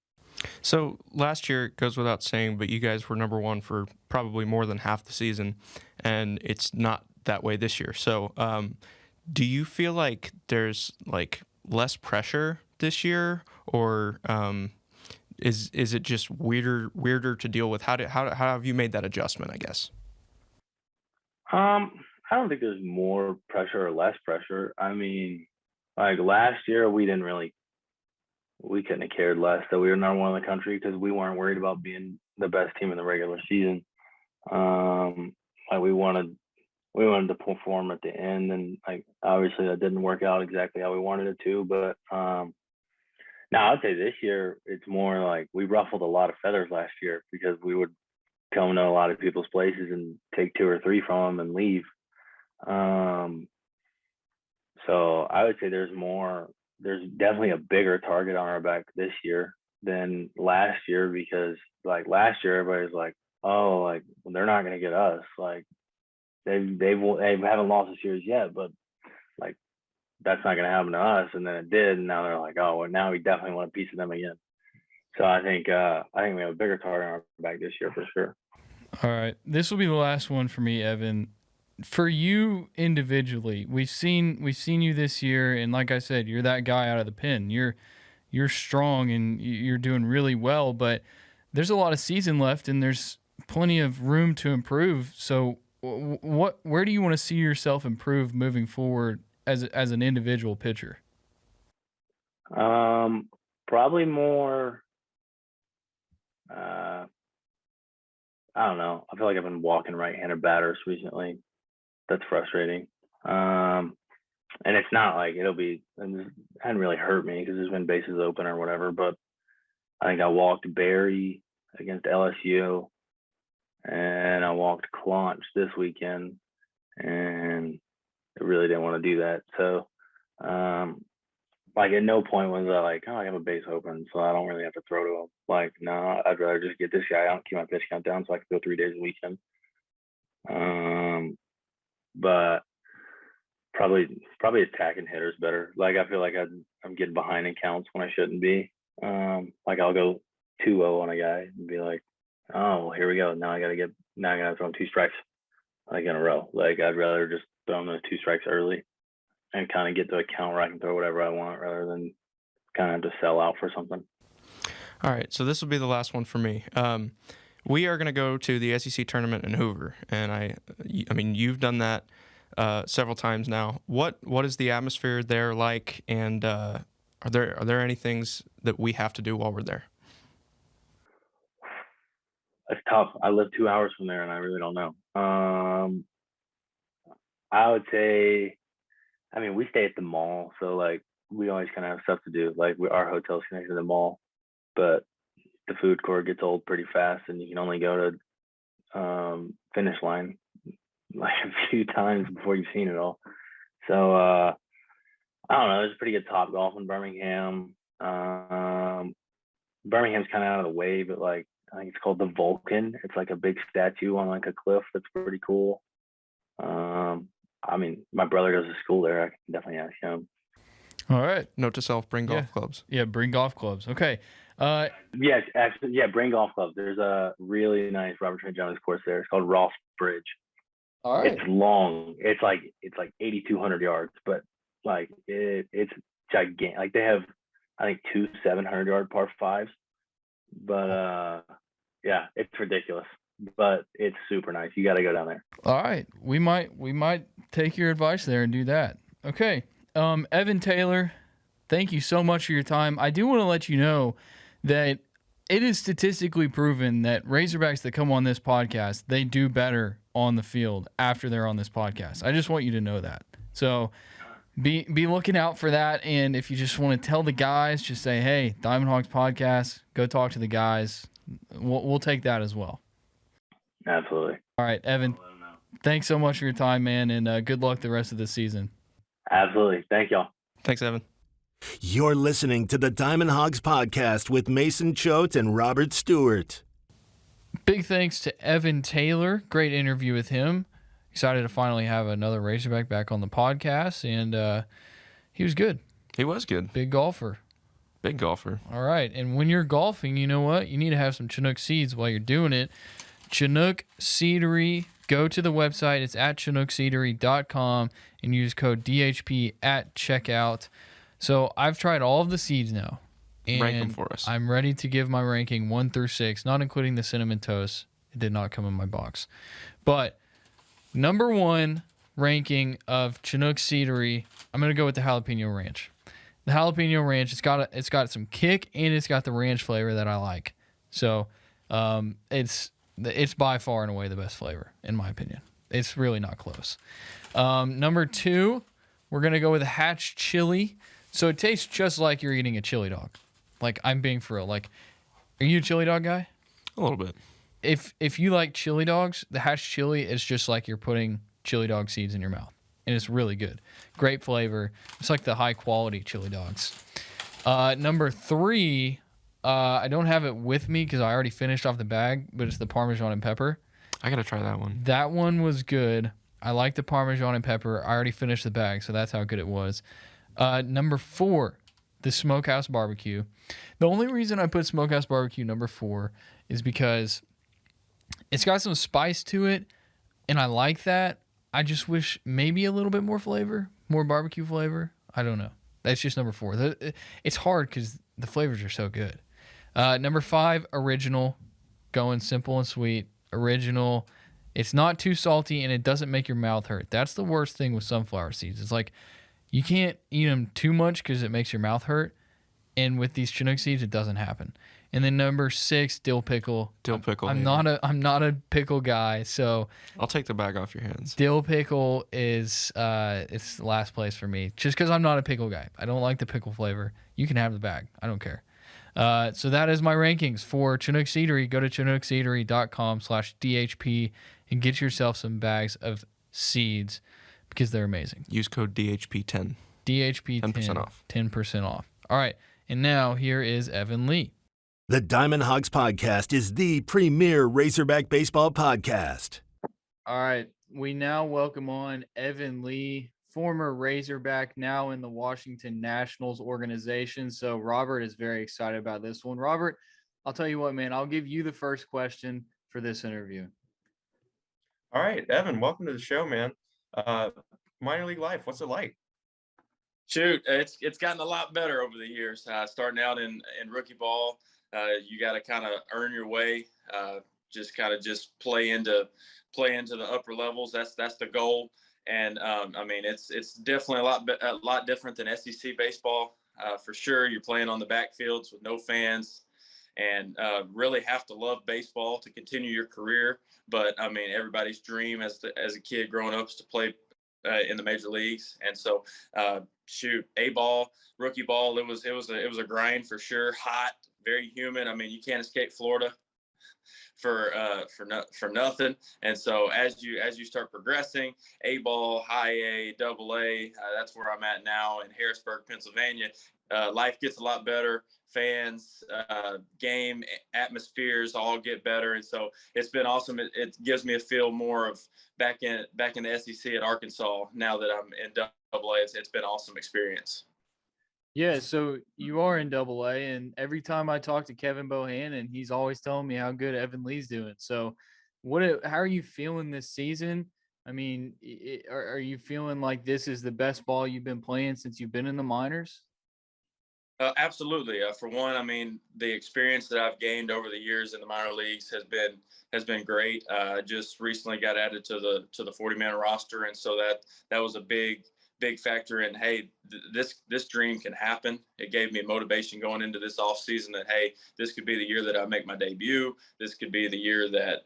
So last year, it goes without saying, but you guys were number one for probably more than half the season, and it's not that way this year. So do you feel like there's like less pressure this year, or is it just weirder to deal with? How have you made that adjustment, I guess? I don't think there's more pressure or less pressure. I mean, like last year, we couldn't have cared less that we were number one in the country because we weren't worried about being the best team in the regular season. Like we wanted to perform at the end, and like obviously that didn't work out exactly how we wanted it to. But now I'd say this year it's more like we ruffled a lot of feathers last year because we would come to a lot of people's places and take two or three from them and leave. So I would say there's definitely a bigger target on our back this year than last year, because like last year everybody's like, oh, like well, they're not going to get us. Like they haven't lost a series yet, but like that's not going to happen to us. And then it did, and now they're like, oh, well, now we definitely want a piece of them again. So I think we have a bigger target on our back this year for sure. All right, this will be the last one for me, Evan. For you individually, we've seen you this year, and like I said, you're that guy out of the pen. You're strong and you're doing really well, but there's a lot of season left, and there's plenty of room to improve. So, where do you want to see yourself improve moving forward as an individual pitcher? Probably more. I don't know. I feel like I've been walking right-handed batters recently. That's frustrating. And it's not like it hadn't really hurt me because there's been bases open or whatever, but I think I walked Barry against LSU and I walked Claunch this weekend, and I really didn't want to do that. So, like at no point was I like, oh, I have a base open, so I don't really have to throw to him. Like, no, I'd rather just get this guy out and keep my pitch count down so I can go 3 days a weekend. But probably attacking hitters better. Like I feel like I'm getting behind in counts when I shouldn't be. Like I'll go 2-0 on a guy and be like, oh, well, here we go. Now I gotta throw him 2 strikes like in a row. Like I'd rather just throw him those 2 strikes early and kind of get to a count where I can throw whatever I want rather than kind of just sell out for something. All right, so this will be the last one for me. We are going to go to the SEC tournament in Hoover, and I mean, you've done that several times now. What is the atmosphere there like, and are there any things that we have to do while we're there? It's tough. I live 2 hours from there, and I really don't know. I would say, I mean, we stay at the mall, so like we always kind of have stuff to do. Like our hotel's connected to the mall, but the food court gets old pretty fast, and you can only go to finish line like a few times before you've seen it all. So I don't know. There's a pretty good Top Golf in Birmingham. Birmingham's kind of out of the way, but like I think it's called the Vulcan. It's like a big statue on like a cliff that's pretty cool. I mean, my brother goes to school there. I can definitely ask him. All right. Note to self: bring golf clubs. Yeah, bring golf clubs. Okay. Yes, actually, yeah, bring golf clubs. There's a really nice Robert Trent Jones course there. It's called Ross Bridge. All right. It's long. It's like 8,200 yards, but like it's gigantic. Like they have, I think, 2 700-yard par 5s. But yeah, it's ridiculous. But it's super nice. You got to go down there. All right. We might take your advice there and do that. Okay. Evan Taylor, thank you so much for your time. I do want to let you know that it is statistically proven that Razorbacks that come on this podcast, they do better on the field after they're on this podcast. I just want you to know that. So be looking out for that. And if you just want to tell the guys, just say, hey, Diamond Hogs podcast, go talk to the guys. We'll take that as well. Absolutely. All right, Evan, thanks so much for your time, man, and good luck the rest of the season. Absolutely. Thank y'all. Thanks, Evan. You're listening to the Diamond Hogs podcast with Mason Choate and Robert Stewart. Big thanks to Evan Taylor. Great interview with him. Excited to finally have another Razorback back on the podcast, and he was good. He was good. Big golfer. Big golfer. All right, and when you're golfing, you know what? You need to have some Chinook seeds while you're doing it. Chinook Seedery. Go to the website. It's at ChinookSeedery.com and use code DHP at checkout. So I've tried all of the seeds now. And Rank them for us. I'm ready to give my ranking 1 through 6, not including the cinnamon toast. It did not come in my box. But number 1 ranking of Chinook Seedery, I'm going to go with the jalapeno ranch. The jalapeno ranch, it's got some kick and it's got the ranch flavor that I like. So it's by far and away the best flavor, in my opinion. It's really not close. Number 2, we're going to go with a hatch chili. So it tastes just like you're eating a chili dog. Like, I'm being for real. Like, are you a chili dog guy? A little bit. If you like chili dogs, the hatch chili is just like you're putting chili dog seeds in your mouth. And it's really good. Great flavor. It's like the high-quality chili dogs. Number 3, I don't have it with me because I already finished off the bag, but it's the Parmesan and pepper. I got to try that one. That one was good. I like the Parmesan and pepper. I already finished the bag, so that's how good it was. Number 4, the Smokehouse Barbecue. The only reason I put Smokehouse Barbecue number 4 is because it's got some spice to it, and I like that. I just wish maybe a little bit more flavor, more barbecue flavor. I don't know. That's just number 4. It's hard because the flavors are so good. Number 5, original. Going simple and sweet. Original. It's not too salty, and it doesn't make your mouth hurt. That's the worst thing with sunflower seeds. It's like you can't eat them too much because it makes your mouth hurt. And with these Chinook seeds, it doesn't happen. And then number 6, dill pickle. Dill pickle. I'm not a pickle guy, so I'll take the bag off your hands. dill pickle is it's last place for me. Just because I'm not a pickle guy. I don't like the pickle flavor. You can have the bag. I don't care. So that is my rankings for Chinook Seedery. Go to ChinookSeedery.com/DHP and get yourself some bags of seeds because they're amazing. Use code DHP10. DHP 10% off. 10% off. All right. And now here is Evan Lee. The Diamond Hogs podcast is the premier Razorback baseball podcast. All right. We now welcome on Evan Lee, former Razorback, now in the Washington Nationals organization. So Robert is very excited about this one. Robert, I'll tell you what, man, I'll give you the first question for this interview. All right, Evan, welcome to the show, man. Minor league life, what's it like? Shoot, it's gotten a lot better over the years. Starting out in rookie ball, you got to kind of earn your way. Just play into the upper levels. That's the goal. And I mean, it's definitely a lot different than SEC baseball for sure. You're playing on the backfields with no fans, and really have to love baseball to continue your career. But I mean, everybody's dream as a kid growing up is to play in the major leagues. And so, A-ball, rookie ball, it was a grind for sure. Hot, very humid. I mean, you can't escape Florida for nothing. And so as you start progressing, A-ball, high A, double A, that's where I'm at now in Harrisburg, Pennsylvania. Life gets a lot better. Fans, game atmospheres all get better, and so it's been awesome. It gives me a feel more of back in the SEC at Arkansas now that I'm in Double A. It's been an awesome experience. Yeah, so you are in Double A, and every time I talk to Kevin Bohannon, he's always telling me how good Evan Lee's doing. So, how are you feeling this season? I mean, are you feeling like this is the best ball you've been playing since you've been in the minors? Absolutely. For one, I mean, the experience that I've gained over the years in the minor leagues has been great. Just recently got added to the 40-man roster, and so that was a big big factor in, hey, this dream can happen. It gave me motivation going into this off season that, hey, this could be the year that I make my debut. This could be the year that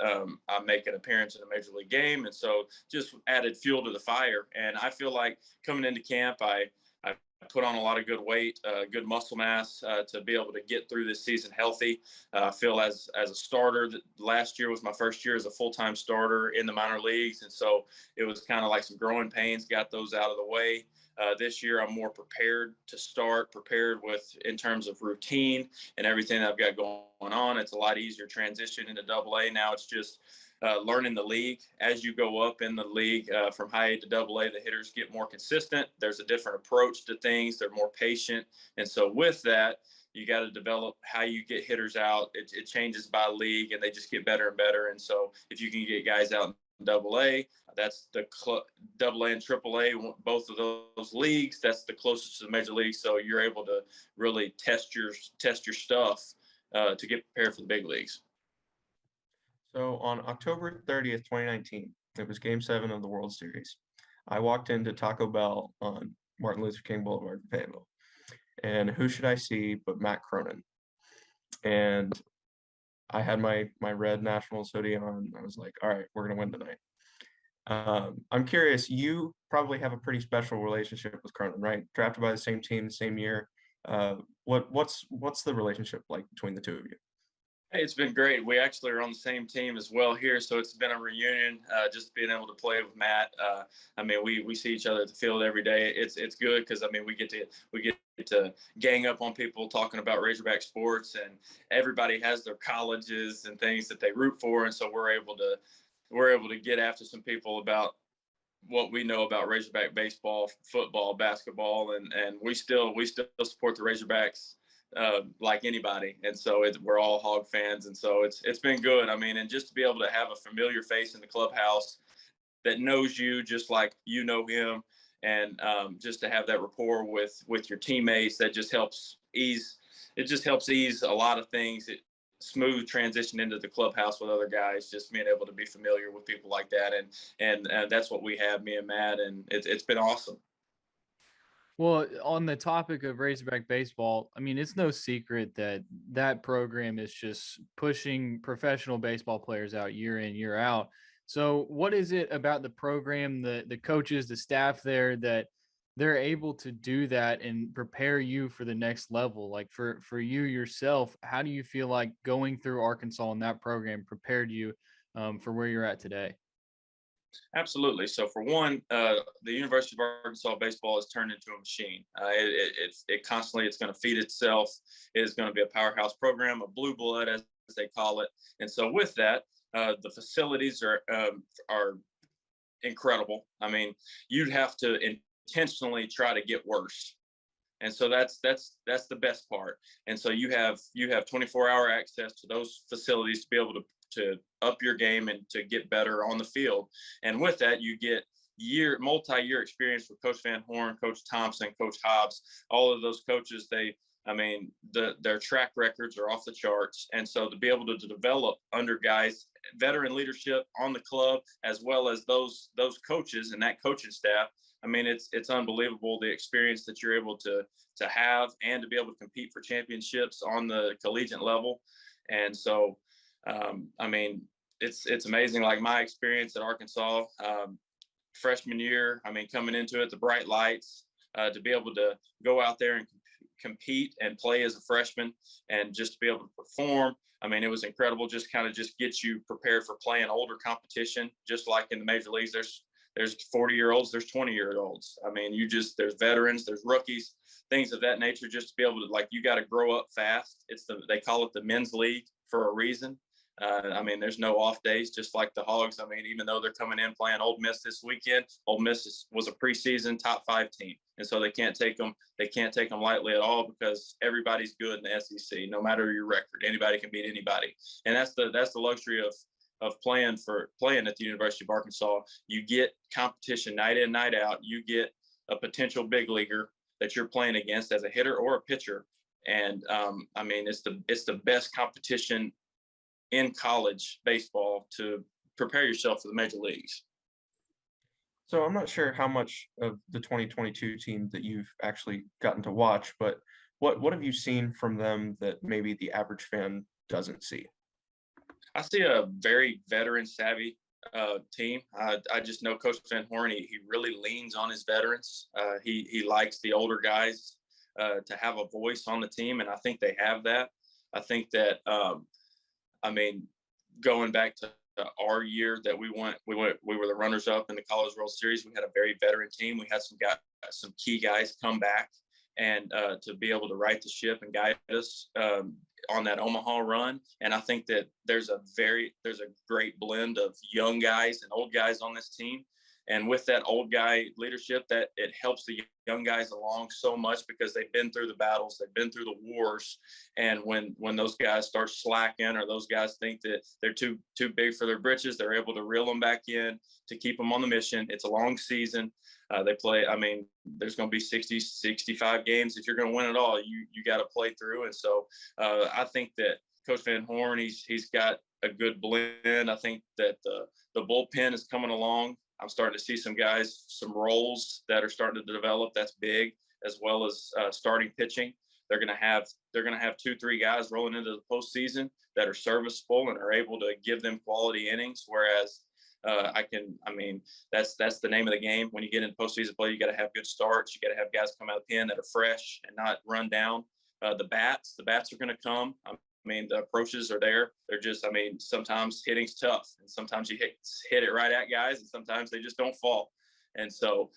I make an appearance in a major league game. And so just added fuel to the fire. And I feel like coming into camp, I put on a lot of good weight, good muscle mass to be able to get through this season healthy. I feel as a starter, last year was my first year as a full-time starter in the minor leagues. And so it was kind of like some growing pains, got those out of the way. This year, I'm more prepared to start, prepared in terms of routine and everything that I've got going on. It's a lot easier transition into AA. Now it's just learning the league. As you go up in the league from high A to AA, the hitters get more consistent. There's a different approach to things. They're more patient. And so with that, you got to develop how you get hitters out. It changes by league, and they just get better and better. And so if you can get guys out in AA, that's the AA and AAA, both of those leagues, that's the closest to the major league. So you're able to really test your stuff to get prepared for the big leagues. So on October 30th, 2019, it was Game 7 of the World Series. I walked into Taco Bell on Martin Luther King Boulevard in Fayetteville. And who should I see but Matt Cronin? And I had my red Nationals hoodie on. I was like, all right, we're going to win tonight. I'm curious, you probably have a pretty special relationship with Cronin, right? Drafted by the same team, the same year. What's the relationship like between the two of you? Hey, it's been great. We actually are on the same team as well here, so it's been a reunion. Just being able to play with Matt. I mean, we see each other at the field every day. It's good because I mean we get to gang up on people talking about Razorback sports, and everybody has their colleges and things that they root for, and so we're able to get after some people about what we know about Razorback baseball, football, basketball, and we still support the Razorbacks. Like anybody, and so we're all Hog fans, and so it's been good. I mean, and just to be able to have a familiar face in the clubhouse that knows you just like you know him, and just to have that rapport with your teammates, that just helps ease. It just helps ease a lot of things. Smooth transition into the clubhouse with other guys, just being able to be familiar with people like that, and that's what we have, me and Matt, and it's been awesome. Well, on the topic of Razorback baseball, I mean, it's no secret that program is just pushing professional baseball players out year in, year out. So what is it about the program, the coaches, the staff there, that they're able to do that and prepare you for the next level? Like for you yourself, how do you feel like going through Arkansas and that program prepared you for where you're at today? Absolutely. So for one, the University of Arkansas baseball has turned into a machine. It constantly, it's going to feed itself. It is going to be a powerhouse program, a blue blood as they call it. And so with that, the facilities are incredible. I mean, you'd have to intentionally try to get worse. And so that's the best part. And so you have 24-hour access to those facilities to be able to up your game and to get better on the field. And with that, you get multi-year experience with Coach Van Horn, Coach Thompson, Coach Hobbs, all of those coaches. Their track records are off the charts. And so to be able to develop under guys, veteran leadership on the club, as well as those coaches and that coaching staff, I mean, it's unbelievable the experience that you're able to have and to be able to compete for championships on the collegiate level. And so, I mean, it's amazing. Like my experience at Arkansas, freshman year, I mean, coming into it, the bright lights, to be able to go out there and compete and play as a freshman and just to be able to perform. I mean, it was incredible. Just gets you prepared for playing older competition, just like in the major leagues. There's 40-year-olds, there's 20-year-olds. I mean, there's veterans, there's rookies, things of that nature, just to be able to, like, you got to grow up fast. They call it the men's league for a reason. I mean, there's no off days, just like the Hogs. I mean, even though they're coming in playing Ole Miss this weekend, Ole Miss was a preseason top 5 team. And so they can't take them lightly at all, because everybody's good in the SEC, no matter your record. Anybody can beat anybody. And that's the luxury of playing at the University of Arkansas. You get competition night in, night out. You get a potential big leaguer that you're playing against as a hitter or a pitcher. And I mean, it's the best competition in college baseball to prepare yourself for the major leagues. So I'm not sure how much of the 2022 team that you've actually gotten to watch, but what have you seen from them that maybe the average fan doesn't see? I see a very veteran savvy team. I just know Coach Van Horn. He really leans on his veterans. He likes the older guys to have a voice on the team, and I think they have that. I think that I mean, going back to our year that we were the runners up in the College World Series. We had a very veteran team. We had some key guys come back and to be able to right the ship and guide us on that Omaha run. And I think that there's a great blend of young guys and old guys on this team. And with that old guy leadership, that it helps the young guys along so much because they've been through the battles, they've been through the wars. And when those guys start slacking or those guys think that they're too big for their britches, they're able to reel them back in to keep them on the mission. It's a long season. They play, I mean, there's going to be 60, 65 games. If you're going to win it all, you got to play through. And so I think that Coach Van Horn, he's got a good blend. I think that the bullpen is coming along. I'm starting to see some guys, some roles that are starting to develop. That's big, as well as starting pitching. They're going to have 2-3 guys rolling into the postseason that are serviceable and are able to give them quality innings. Whereas that's the name of the game. When you get into postseason play, you got to have good starts. You got to have guys come out of the pen that are fresh and not run down. The bats are going to come. I mean, the approaches are there. They're just, I mean, sometimes hitting's tough, and sometimes you hit it right at guys, and sometimes they just don't fall. And so,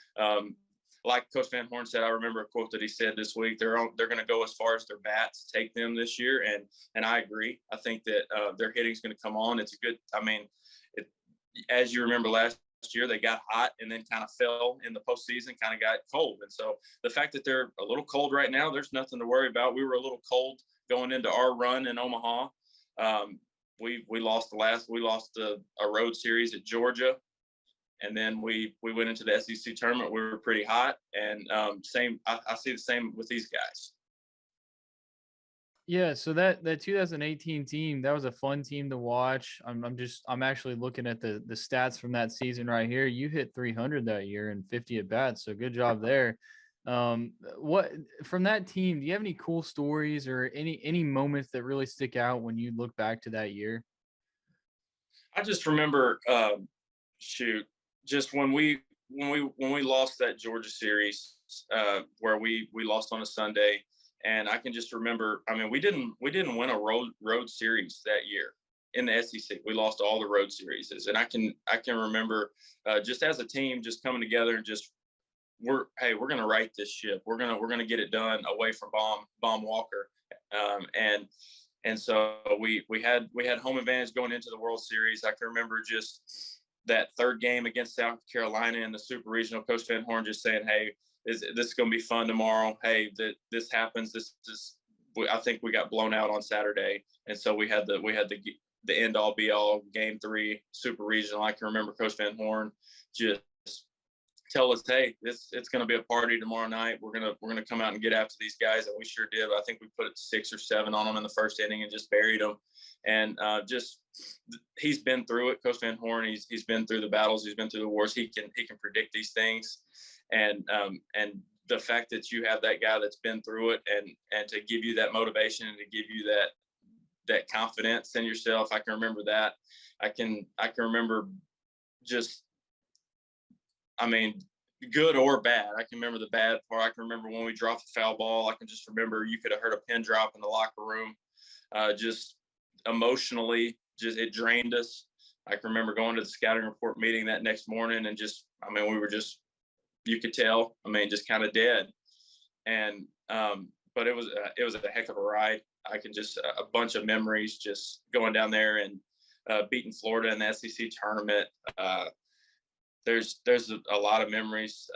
like Coach Van Horn said, I remember a quote that he said this week. They're going to go as far as their bats take them this year, and I agree. I think that their hitting's going to come on. It's a good. I mean, as you remember last year, they got hot and then kind of fell in the postseason, kind of got cold. And so the fact that they're a little cold right now, there's nothing to worry about. We were a little cold going into our run in Omaha. We lost a road series at Georgia, and then we went into the SEC tournament. We were pretty hot, and I see the same with these guys. Yeah, so that 2018 team, that was a fun team to watch. I'm actually looking at the stats from that season right here. You hit 300 that year and 50 at bats, so good job there. What from that team, do you have any cool stories or any moments that really stick out when you look back to that year? I just remember just when we lost that Georgia series, where we lost on a Sunday. And I can just remember, I mean, we didn't win a road series that year in the SEC. We lost all the road series. And I can remember just as a team, just coming together and just, we're going to right this ship. We're going to get it done away from Baum Walker. And so we had home advantage going into the World Series. I can remember just that third game against South Carolina in the Super Regional, Coach Van Horn just saying, "Hey, this is going to be fun tomorrow. Hey, this happens. I think we got blown out on Saturday." And so we had the end all be all game 3 Super Regional. I can remember Coach Van Horn just tell us, "Hey, it's going to be a party tomorrow night. We're gonna come out and get after these guys," and we sure did. I think we put 6 or 7 on them in the first inning and just buried them. And he's been through it. Coach Van Horn, he's been through the battles. He's been through the wars. He can predict these things, and the fact that you have that guy that's been through it and to give you that motivation and to give you that confidence in yourself. I can remember that. I can remember just, I mean, good or bad. I can remember the bad part. I can remember when we dropped the foul ball. I can just remember you could have heard a pin drop in the locker room. Just emotionally, it drained us. I can remember going to the scouting report meeting that next morning and just, I mean, we were just, you could tell, I mean, just kind of dead. And, but it was a heck of a ride. I can just, a bunch of memories just going down there and beating Florida in the SEC tournament. There's a lot of memories.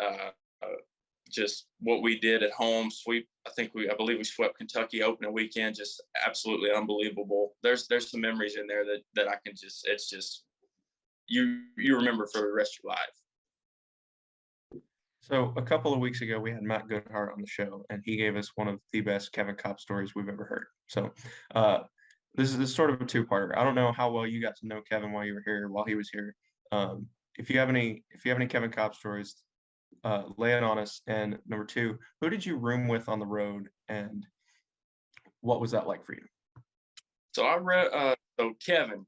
Just what we did at home, I believe we swept Kentucky opening weekend, just absolutely unbelievable. There's some memories in there that I can just, it's just, you remember for the rest of your life. So a couple of weeks ago, we had Matt Goodhart on the show, and he gave us one of the best Kevin Kopp stories we've ever heard. So this is sort of a two-parter. I don't know how well you got to know Kevin while he was here. if you have any Kevin Cobb stories, lay it on us. And number two, who did you room with on the road, and what was that like for you? So Kevin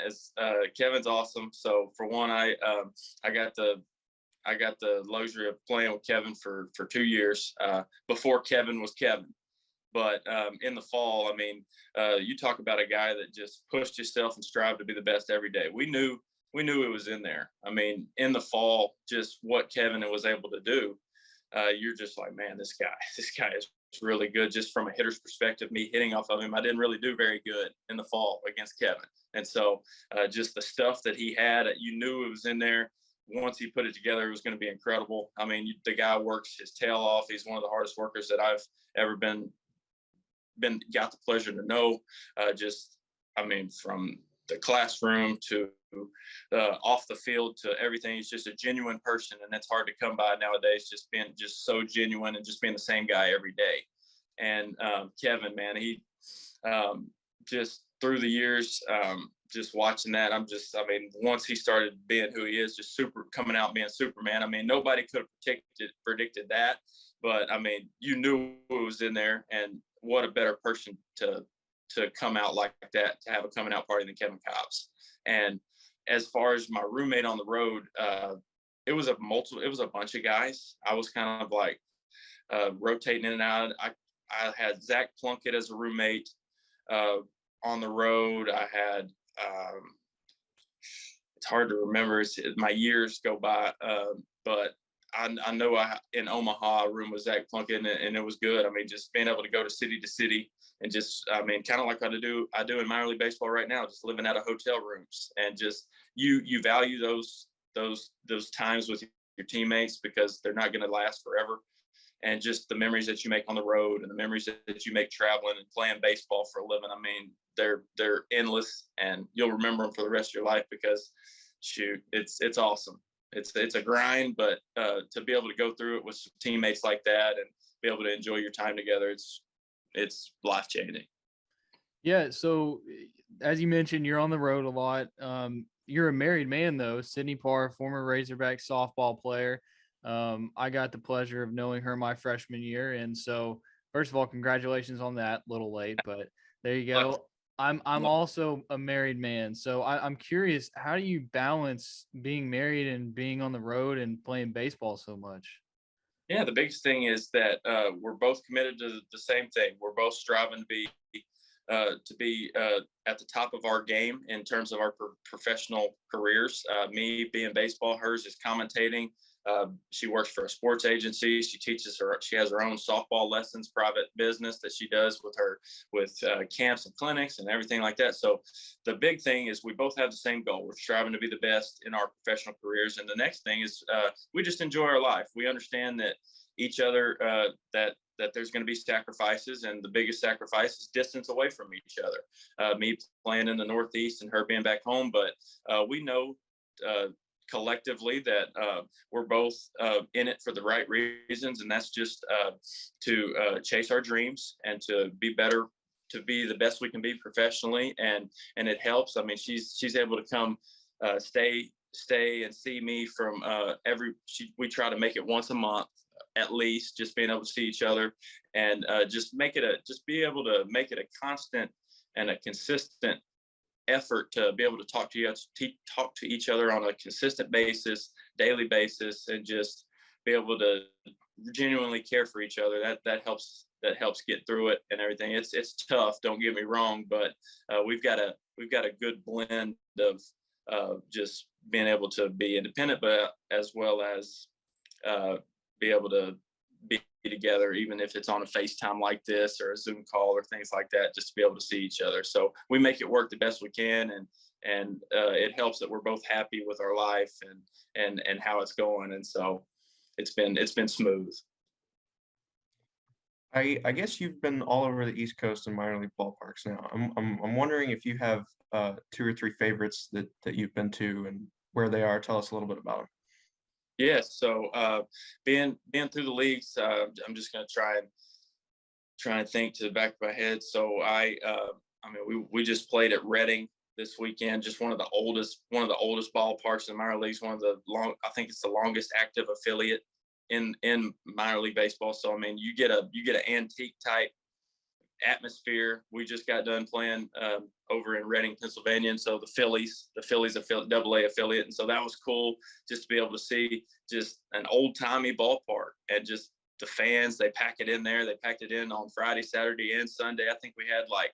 is Kevin's awesome. So for one, I got the luxury of playing with Kevin for 2 years before Kevin was Kevin. But in the fall, I mean, you talk about a guy that just pushed himself and strived to be the best every day. We knew it was in there. I mean, in the fall, just what Kevin was able to do, you're just like, man, this guy is really good. Just from a hitter's perspective, me hitting off of him, I didn't really do very good in the fall against Kevin. And so just the stuff that he had, you knew it was in there. Once he put it together, it was going to be incredible. I mean, the guy works his tail off. He's one of the hardest workers that I've ever got the pleasure to know. I mean, from the classroom to off the field to everything, he's just a genuine person, and that's hard to come by nowadays. Just being just so genuine and just being the same guy every day. And Kevin, man, he just through the years, just watching that, I mean, once he started being who he is, just coming out being Superman. I mean, nobody could have predicted that, but I mean, you knew it was in there, and what a better person to come out like that, to have a coming out party than Kevin Cobb's. And as far as my roommate on the road, it was a bunch of guys. I was kind of like rotating in and out. I had Zach Plunkett as a roommate on the road. I had it's hard to remember. My years go by, but I know in Omaha, a room with Zach Plunkett, and it was good. I mean, just being able to go to city and just, I mean, kind of like I do in minor league baseball right now, just living out of hotel rooms, and just you value those times with your teammates because they're not going to last forever. And just the memories that you make on the road and the memories that you make traveling and playing baseball for a living. I mean, they're endless, and you'll remember them for the rest of your life because, shoot, it's awesome. It's a grind, but to be able to go through it with some teammates like that and be able to enjoy your time together, it's life-changing. Yeah. So as you mentioned, you're on the road a lot. You're a married man, though. Sydney Parr, former Razorback softball player. I got the pleasure of knowing her my freshman year. And so, first of all, congratulations on that. A little late, but there you go. I'm also a married man. So I'm curious, how do you balance being married and being on the road and playing baseball so much? Yeah, the biggest thing is that we're both committed to the same thing. We're both striving to be at the top of our game in terms of our professional careers. Me being baseball, hers is commentating. She works for a sports agency. She has her own softball lessons, private business that she does with camps and clinics and everything like that. So the big thing is we both have the same goal. We're striving to be the best in our professional careers. And the next thing is we just enjoy our life. We understand that each other, that there's going to be sacrifices, and the biggest sacrifice is distance away from each other. Me playing in the Northeast and her being back home, but we know collectively that we're both in it for the right reasons, and that's just to chase our dreams and to be better, to be the best we can be professionally, and it helps. I mean, she's able to come stay and see me from we try to make it once a month at least, just being able to see each other, and just be able to make it a constant and a consistent effort to be able to talk to each other on a consistent basis, daily basis, and just be able to genuinely care for each other. That helps get through it and everything. It's tough, don't get me wrong, but we've got a good blend of just being able to be independent, but as well as be able to be together, even if it's on a FaceTime like this or a Zoom call or things like that, just to be able to see each other. So we make it work the best we can, and it helps that we're both happy with our life and how it's going. And so it's been smooth. I guess you've been all over the East Coast in minor league ballparks now. I'm wondering if you have 2 or 3 favorites that you've been to and where they are. Tell us a little bit about them. Yes. So being through the leagues, I'm just going to try and think to the back of my head. So I mean, we just played at Reading this weekend. Just one of the oldest ballparks in the minor leagues. I think it's the longest active affiliate in minor league baseball. So I mean, you get an antique type atmosphere. We just got done playing over in Reading, Pennsylvania, and so the Phillies affiliate, AA affiliate, and so that was cool just to be able to see just an old timey ballpark and just the fans. They pack it in there. They packed it in on Friday, Saturday, and Sunday. I think we had like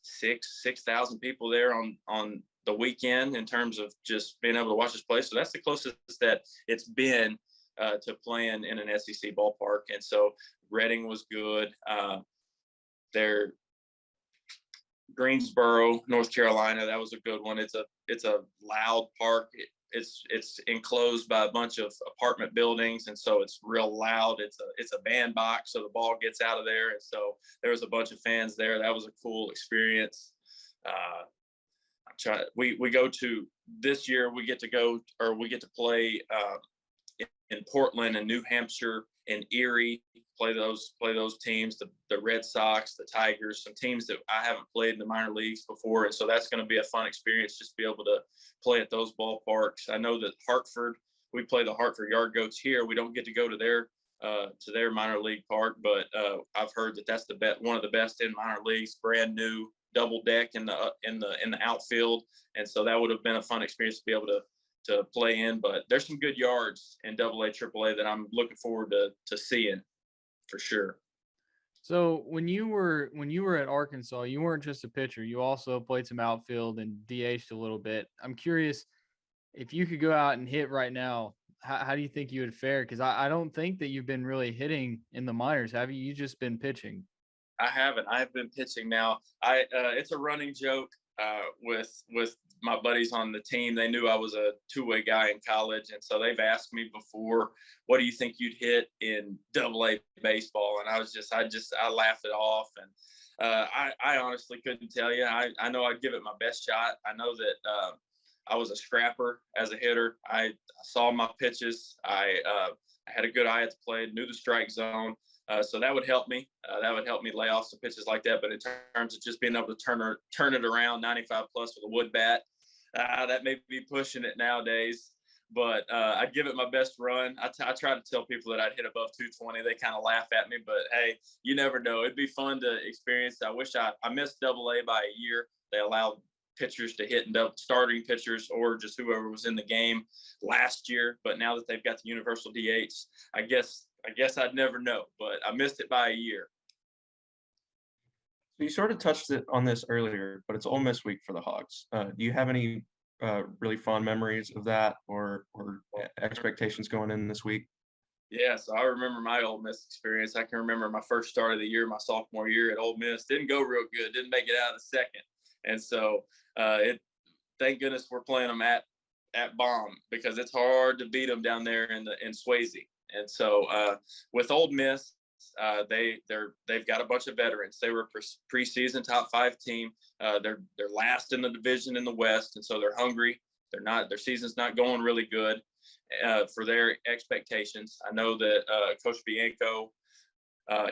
6,000 people there on the weekend in terms of just being able to watch this play. So that's the closest that it's been to playing in an SEC ballpark. And so Reading was good. Their Greensboro, North Carolina, that was a good one. It's a loud park. It's enclosed by a bunch of apartment buildings, and so it's real loud. It's a bandbox, so the ball gets out of there, and so there was a bunch of fans there. That was a cool experience. We go to this year. We get to play in Portland and New Hampshire and Erie. Play those teams, the Red Sox, the Tigers, some teams that I haven't played in the minor leagues before. And so that's going to be a fun experience just to be able to play at those ballparks. I know that Hartford, we play the Hartford Yard Goats here. We don't get to go to their minor league park, but I've heard that that's one of the best in minor leagues, brand new, double deck in the outfield. And so that would have been a fun experience to be able to play in. But there's some good yards in AA, AAA that I'm looking forward to seeing for sure. So when you were at Arkansas, you weren't just a pitcher. You also played some outfield and DH'd a little bit. I'm curious if you could go out and hit right now. How do you think you would fare? Because I don't think that you've been really hitting in the minors, have you? You just been pitching. I haven't. I've been pitching now. It's a running joke with my buddies on the team. They knew I was a two-way guy in college, and so they've asked me before, what do you think you'd hit in AA baseball? And I laughed it off, and I honestly couldn't tell you. I know I'd give it my best shot. I know that I was a scrapper as a hitter. I saw my pitches. I had a good eye at the plate, knew the strike zone. So that would help me. That would help me lay off some pitches like that. But in terms of just being able to turn it around 95 plus with a wood bat, that may be pushing it nowadays. But I'd give it my best run. I try to tell people that I'd hit above 220. They kind of laugh at me, but hey, you never know. It'd be fun to experience. I wish I missed AA by a year. They allowed pitchers to hit and starting pitchers or just whoever was in the game last year. But now that they've got the universal DH, I guess I'd never know, but I missed it by a year. So you sort of touched on this earlier, but it's Ole Miss week for the Hogs. Do you have any really fond memories of that or expectations going in this week? Yeah, so I remember my Ole Miss experience. I can remember my first start of the year, my sophomore year at Ole Miss. Didn't go real good. Didn't make it out of the second. And so thank goodness we're playing them at Baum because it's hard to beat them down there in Swayze. And so with Ole Miss, they've got a bunch of veterans. They were a preseason top 5 team. They're last in the division in the West, and so they're hungry. Their season's not going really good for their expectations. I know that Coach Bianco,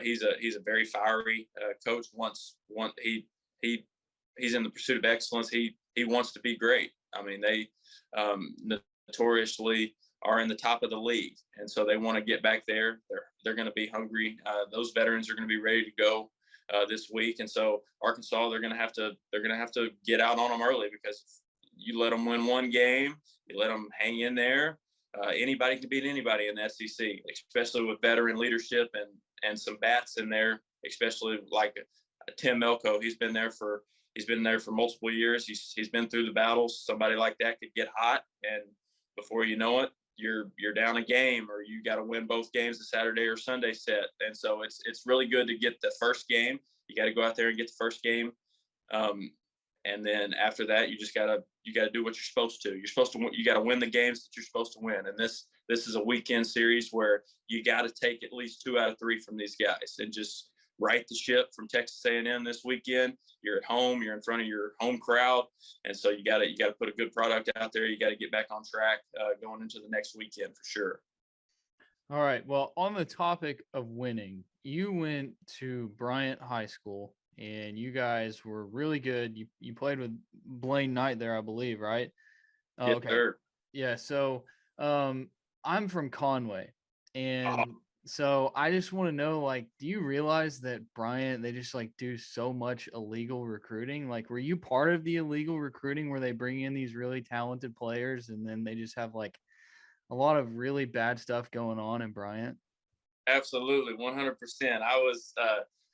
he's a very fiery coach. He's in the pursuit of excellence. He wants to be great. I mean, they notoriously are in the top of the league, and so they want to get back there. They're going to be hungry. Those veterans are going to be ready to go this week, and so Arkansas, they're going to have to get out on them early because if you let them win one game, you let them hang in there. Anybody can beat anybody in the SEC, especially with veteran leadership and some bats in there, especially like Tim Elko. He's been there for multiple years. He's been through the battles. Somebody like that could get hot, and before you know it, you're down a game, or you got to win both games the Saturday or Sunday set. And so it's really good to get the first game. You got to go out there and get the first game, and then after that, you got to do what you're supposed to. You got to win the games that you're supposed to win. And this is a weekend series where you got to take at least 2 out of 3 from these guys and just right the ship from Texas A&M this weekend. You're at home, you're in front of your home crowd, and so you got to put a good product out there. You got to get back on track going into the next weekend for sure. All right. Well, on the topic of winning, you went to Bryant High School and you guys were really good. You played with Blaine Knight there, I believe, right? Oh, Yes, okay. sir. Yeah. So I'm from Conway, Oh, and so I just want to know, like, do you realize that Bryant, they just like do so much illegal recruiting? Like, were you part of the illegal recruiting where they bring in these really talented players and then they just have like a lot of really bad stuff going on in Bryant? absolutely, 100%.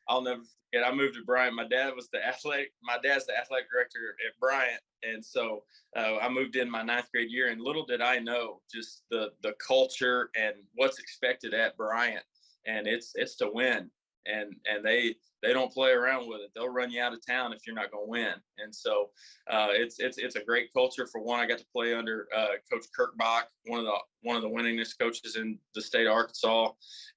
I'll never forget. I moved to Bryant. My dad's the athletic director at Bryant, and so I moved in my 9th grade year. And little did I know just the culture and what's expected at Bryant, and it's to win. And they don't play around with it. They'll run you out of town if you're not going to win. And so it's a great culture. For one, I got to play under Coach Kirk Bach, one of the winningest coaches in the state of Arkansas,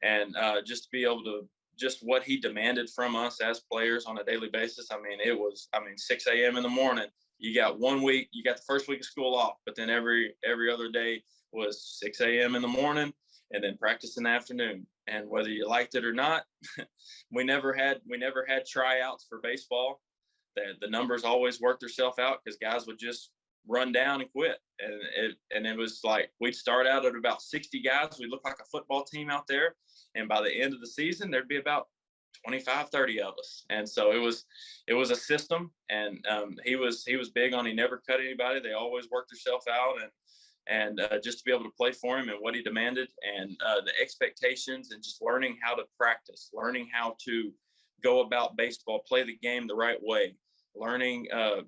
and just to be able to just what he demanded from us as players on a daily basis. I mean, 6 a.m. in the morning. You got 1 week, you got the first week of school off, but then every other day was 6 a.m. in the morning and then practice in the afternoon. And whether you liked it or not, we never had tryouts for baseball. The numbers always worked themselves out because guys would just run down and quit. And it was like we'd start out at about 60 guys. We looked like a football team out there. And by the end of the season, there'd be about 25, 30 of us. And so it was a system. And he was big on, he never cut anybody. They always worked themselves out. And just to be able to play for him and what he demanded, and the expectations, and just learning how to practice, learning how to go about baseball, play the game the right way, learning to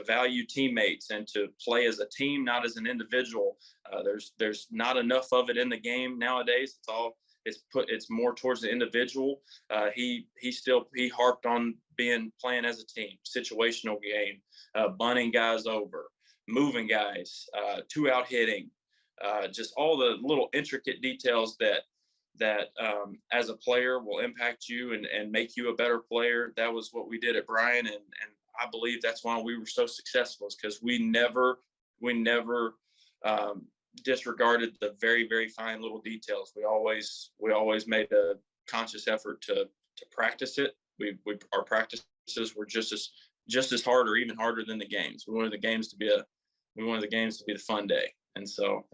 value teammates and to play as a team, not as an individual. There's not enough of it in the game nowadays. It's more towards the individual. He harped on playing as a team, situational game, bunting guys over, moving guys, 2-out hitting, just all the little intricate details that as a player will impact you and make you a better player. That was what we did at Bryan, and I believe that's why we were so successful, is because we never disregarded the very, very fine little details. We always made a conscious effort to practice it. Our practices were just as hard or even harder than the games. We wanted the games to be the fun day. And so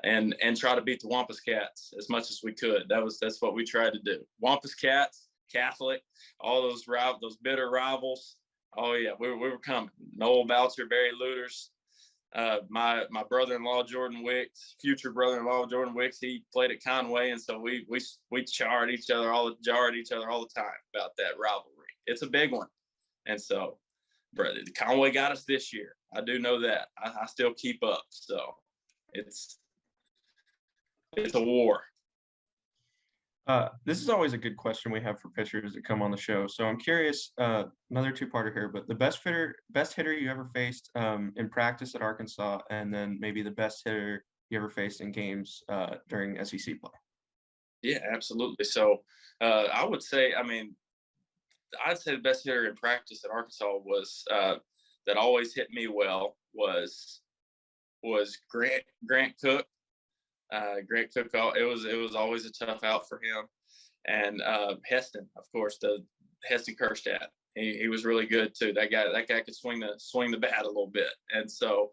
and try to beat the Wampus Cats as much as we could. That's what we tried to do. Wampus Cats, Catholic, all those bitter rivals. Oh yeah, we were coming. Noel Boucher, Barry Looters, my brother-in-law Jordan Wicks, future brother-in-law Jordan Wicks. He played at Conway, and so we jarred each other all the time about that rivalry. It's a big one, and so, brother, Conway got us this year. I do know that. I still keep up, so it's a war. This is always a good question we have for pitchers that come on the show. So I'm curious, another two-parter here, but the best hitter you ever faced in practice at Arkansas, and then maybe the best hitter you ever faced in games during SEC play. Yeah, absolutely. So I'd say the best hitter in practice at Arkansas was that always hit me well was Grant Cook. Grant Cook, it was always a tough out for him. And Heston, of course, the Heston Kerstadt. He was really good too. That guy could swing the bat a little bit. And so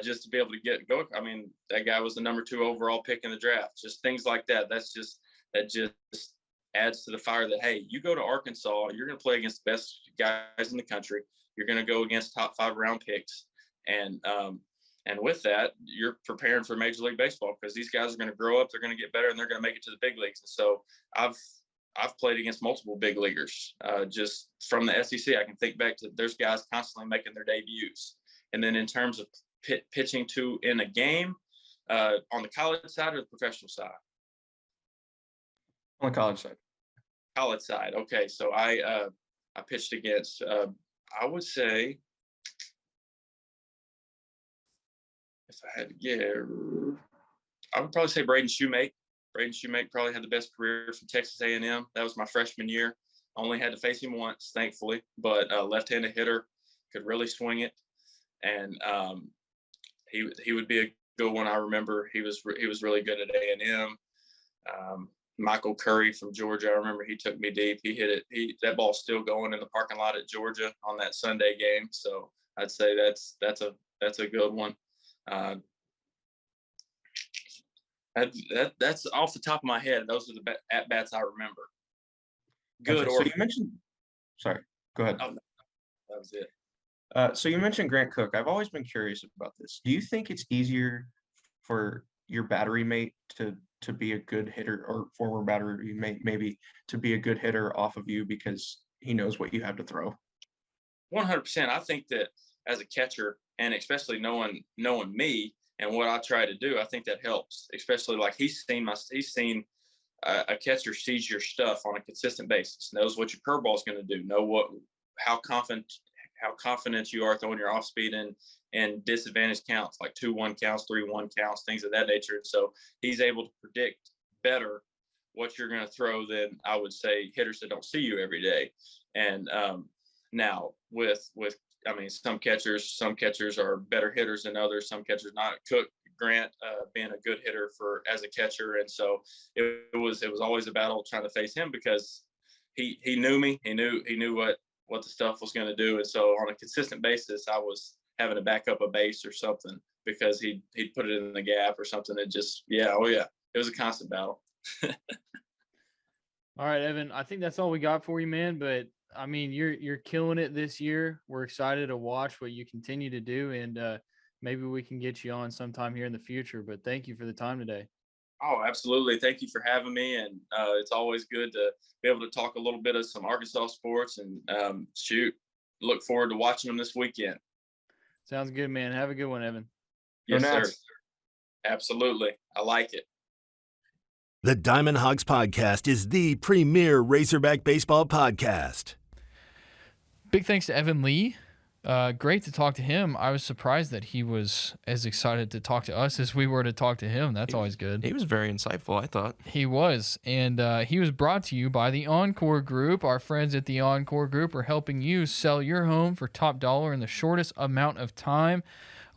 just to be able to go, I mean, that guy was the number 2 overall pick in the draft. Just things like that. That just adds to the fire that, hey, you go to Arkansas, you're going to play against the best guys in the country. You're going to go against top 5 round picks. And with that, you're preparing for Major League Baseball, because these guys are going to grow up, they're going to get better, and they're going to make it to the big leagues. And so I've played against multiple big leaguers. Just from the SEC, I can think back to there's guys constantly making their debuts. And then in terms of pitching in a game, on the college side or the professional side? On the college side. College side. Okay, so I pitched against, I would say, if I had to guess, I would probably say Braden Shoemake. Braden Shoemake probably had the best career for Texas A&M. That was my freshman year. I only had to face him once, thankfully, but left-handed hitter, could really swing it, and he would be a good one. I remember he was really good at A&M. Michael Curry from Georgia. I remember he took me deep. He hit it. That ball's still going in the parking lot at Georgia on that Sunday game. So I'd say that's a good one. That's off the top of my head. Those are the at bats I remember. Good. Gotcha. So you mentioned. Sorry, go ahead. Oh, no, that was it. So you mentioned Grant Cook. I've always been curious about this. Do you think it's easier for your battery mate to be a good hitter, or former battery mate maybe to be a good hitter off of you because he knows what you have to throw? 100%. I think that as a catcher, and especially knowing me and what I try to do, I think that helps. Especially like he's seen a catcher sees your stuff on a consistent basis, knows what your curveball is going to do, how confident you are throwing your off speed and disadvantage counts, like 2-1 counts, 3-1 counts, things of that nature. So he's able to predict better what you're going to throw than I would say hitters that don't see you every day. And now with some catchers are better hitters than others. Some catchers not. Cook, Grant being a good hitter as a catcher, and so it was always a battle trying to face him because he knew me. He knew what the stuff was going to do, and so on a consistent basis, I was having to back up a base or something because he'd put it in the gap or something. It just it was a constant battle. All right, Evan, I think that's all we got for you, man. But I mean, you're killing it this year. We're excited to watch what you continue to do, and maybe we can get you on sometime here in the future. But thank you for the time today. Oh, absolutely. Thank you for having me. And it's always good to be able to talk a little bit of some Arkansas sports and look forward to watching them this weekend. Sounds good, man. Have a good one, Evan. Yes, sir. Absolutely. I like it. The Diamond Hogs Podcast is the premier Razorback baseball podcast. Big thanks to Evan Lee. Great to talk to him. I was surprised that he was as excited to talk to us as we were to talk to him. That's always good. He was very insightful, I thought. He was. And he was brought to you by the Encore Group. Our friends at the Encore Group are helping you sell your home for top dollar in the shortest amount of time.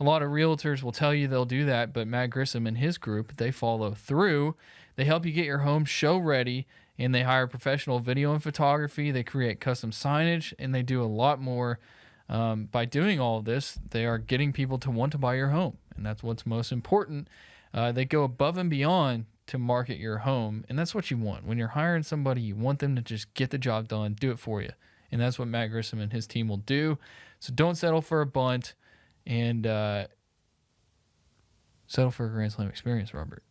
A lot of realtors will tell you they'll do that, but Matt Grissom and his group, they follow through. They help you get your home show ready, and they hire professional video and photography. They create custom signage, and they do a lot more. By doing all of this, they are getting people to want to buy your home, and that's what's most important. They go above and beyond to market your home, and that's what you want. When you're hiring somebody, you want them to just get the job done, do it for you, and that's what Matt Grissom and his team will do. So don't settle for a bunt, and settle for a Grand Slam experience, Robert.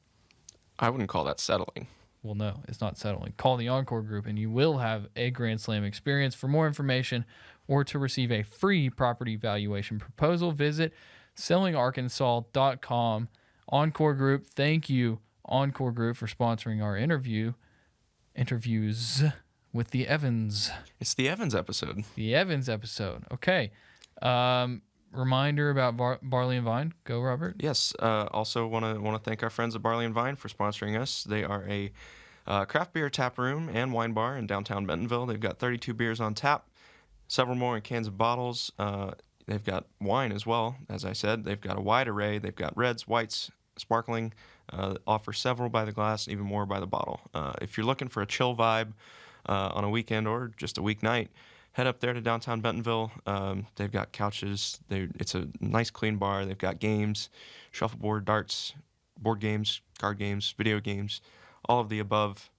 I wouldn't call that settling. Well, no, it's not settling. Call the Encore Group, and you will have a Grand Slam experience. For more information or to receive a free property valuation proposal, visit sellingarkansas.com. Encore Group, thank you, Encore Group, for sponsoring our interviews with the Evans. It's the Evans episode. The Evans episode. Okay. Reminder about Barley and Vine. Go, Robert. Yes. Also want to thank our friends at Barley and Vine for sponsoring us. They are a craft beer tap room and wine bar in downtown Bentonville. They've got 32 beers on tap, several more in cans and bottles. They've got wine as well, as I said. They've got a wide array. They've got reds, whites, sparkling. Offer several by the glass, even more by the bottle. If you're looking for a chill vibe on a weekend or just a weeknight, head up there to downtown Bentonville. They've got couches. It's a nice, clean bar. They've got games, shuffleboard, darts, board games, card games, video games, all of the above.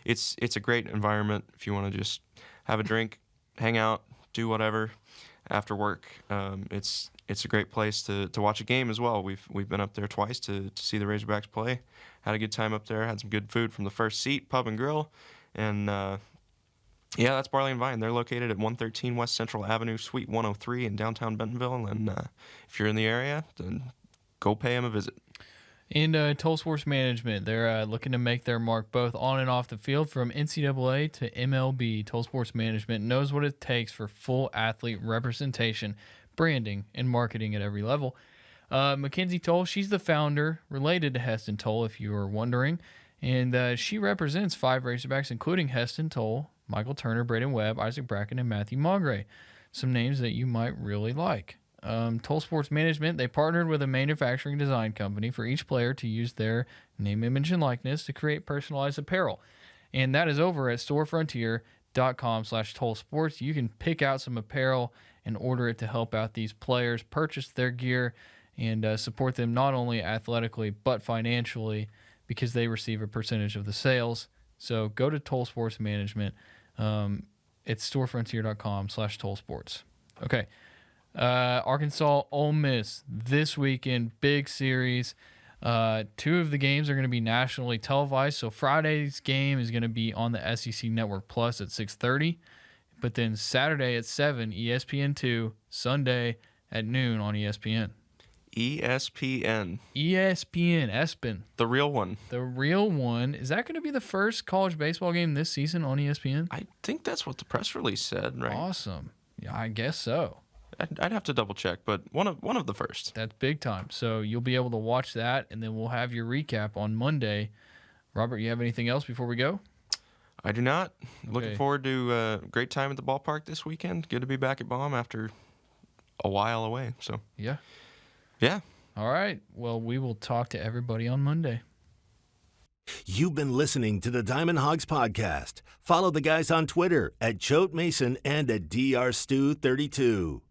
It's a great environment if you want to just have a drink, hang out, do whatever after work. It's a great place to watch a game as well. We've been up there twice to see the Razorbacks play. Had a good time up there. Had some good food from the First Seat Pub and Grill, and yeah, that's Barley and Vine. They're located at 113 West Central Avenue, Suite 103 in downtown Bentonville. And if you're in the area, then go pay them a visit. And Toll Sports Management, they're looking to make their mark both on and off the field, from NCAA to MLB. Toll Sports Management knows what it takes for full athlete representation, branding, and marketing at every level. Mackenzie Toll, she's the founder, related to Heston Toll, if you were wondering. And she represents 5 Razorbacks, including Heston Toll, Michael Turner, Braden Webb, Isaac Bracken, and Matthew Maugre. Some names that you might really like. Toll Sports Management, they partnered with a manufacturing design company for each player to use their name, image, and likeness to create personalized apparel. And that is over at storefrontier.com/tollsports. You can pick out some apparel and order it to help out these players, purchase their gear, and support them not only athletically but financially because they receive a percentage of the sales. So go to Toll Sports Management. It's storefrontier.com/tollsports. Okay. Arkansas Ole Miss this weekend, big series. 2 of the games are going to be nationally televised. So Friday's game is going to be on the SEC Network Plus at 6:30, but then Saturday at 7, ESPN2, Sunday at noon on ESPN. ESPN. ESPN. The real one. The real one. Is that going to be the first college baseball game this season on ESPN? I think that's what the press release said, right? Awesome. Yeah, I guess so. I'd have to double check, but one of the first. That's big time. So you'll be able to watch that, and then we'll have your recap on Monday. Robert, you have anything else before we go? I do not. Okay. Looking forward to a great time at the ballpark this weekend. Good to be back at Baum after a while away. So Yeah. yeah. All right. Well, we will talk to everybody on Monday. You've been listening to the Diamond Hogs Podcast. Follow the guys on Twitter at Choate Mason and at DRStew32.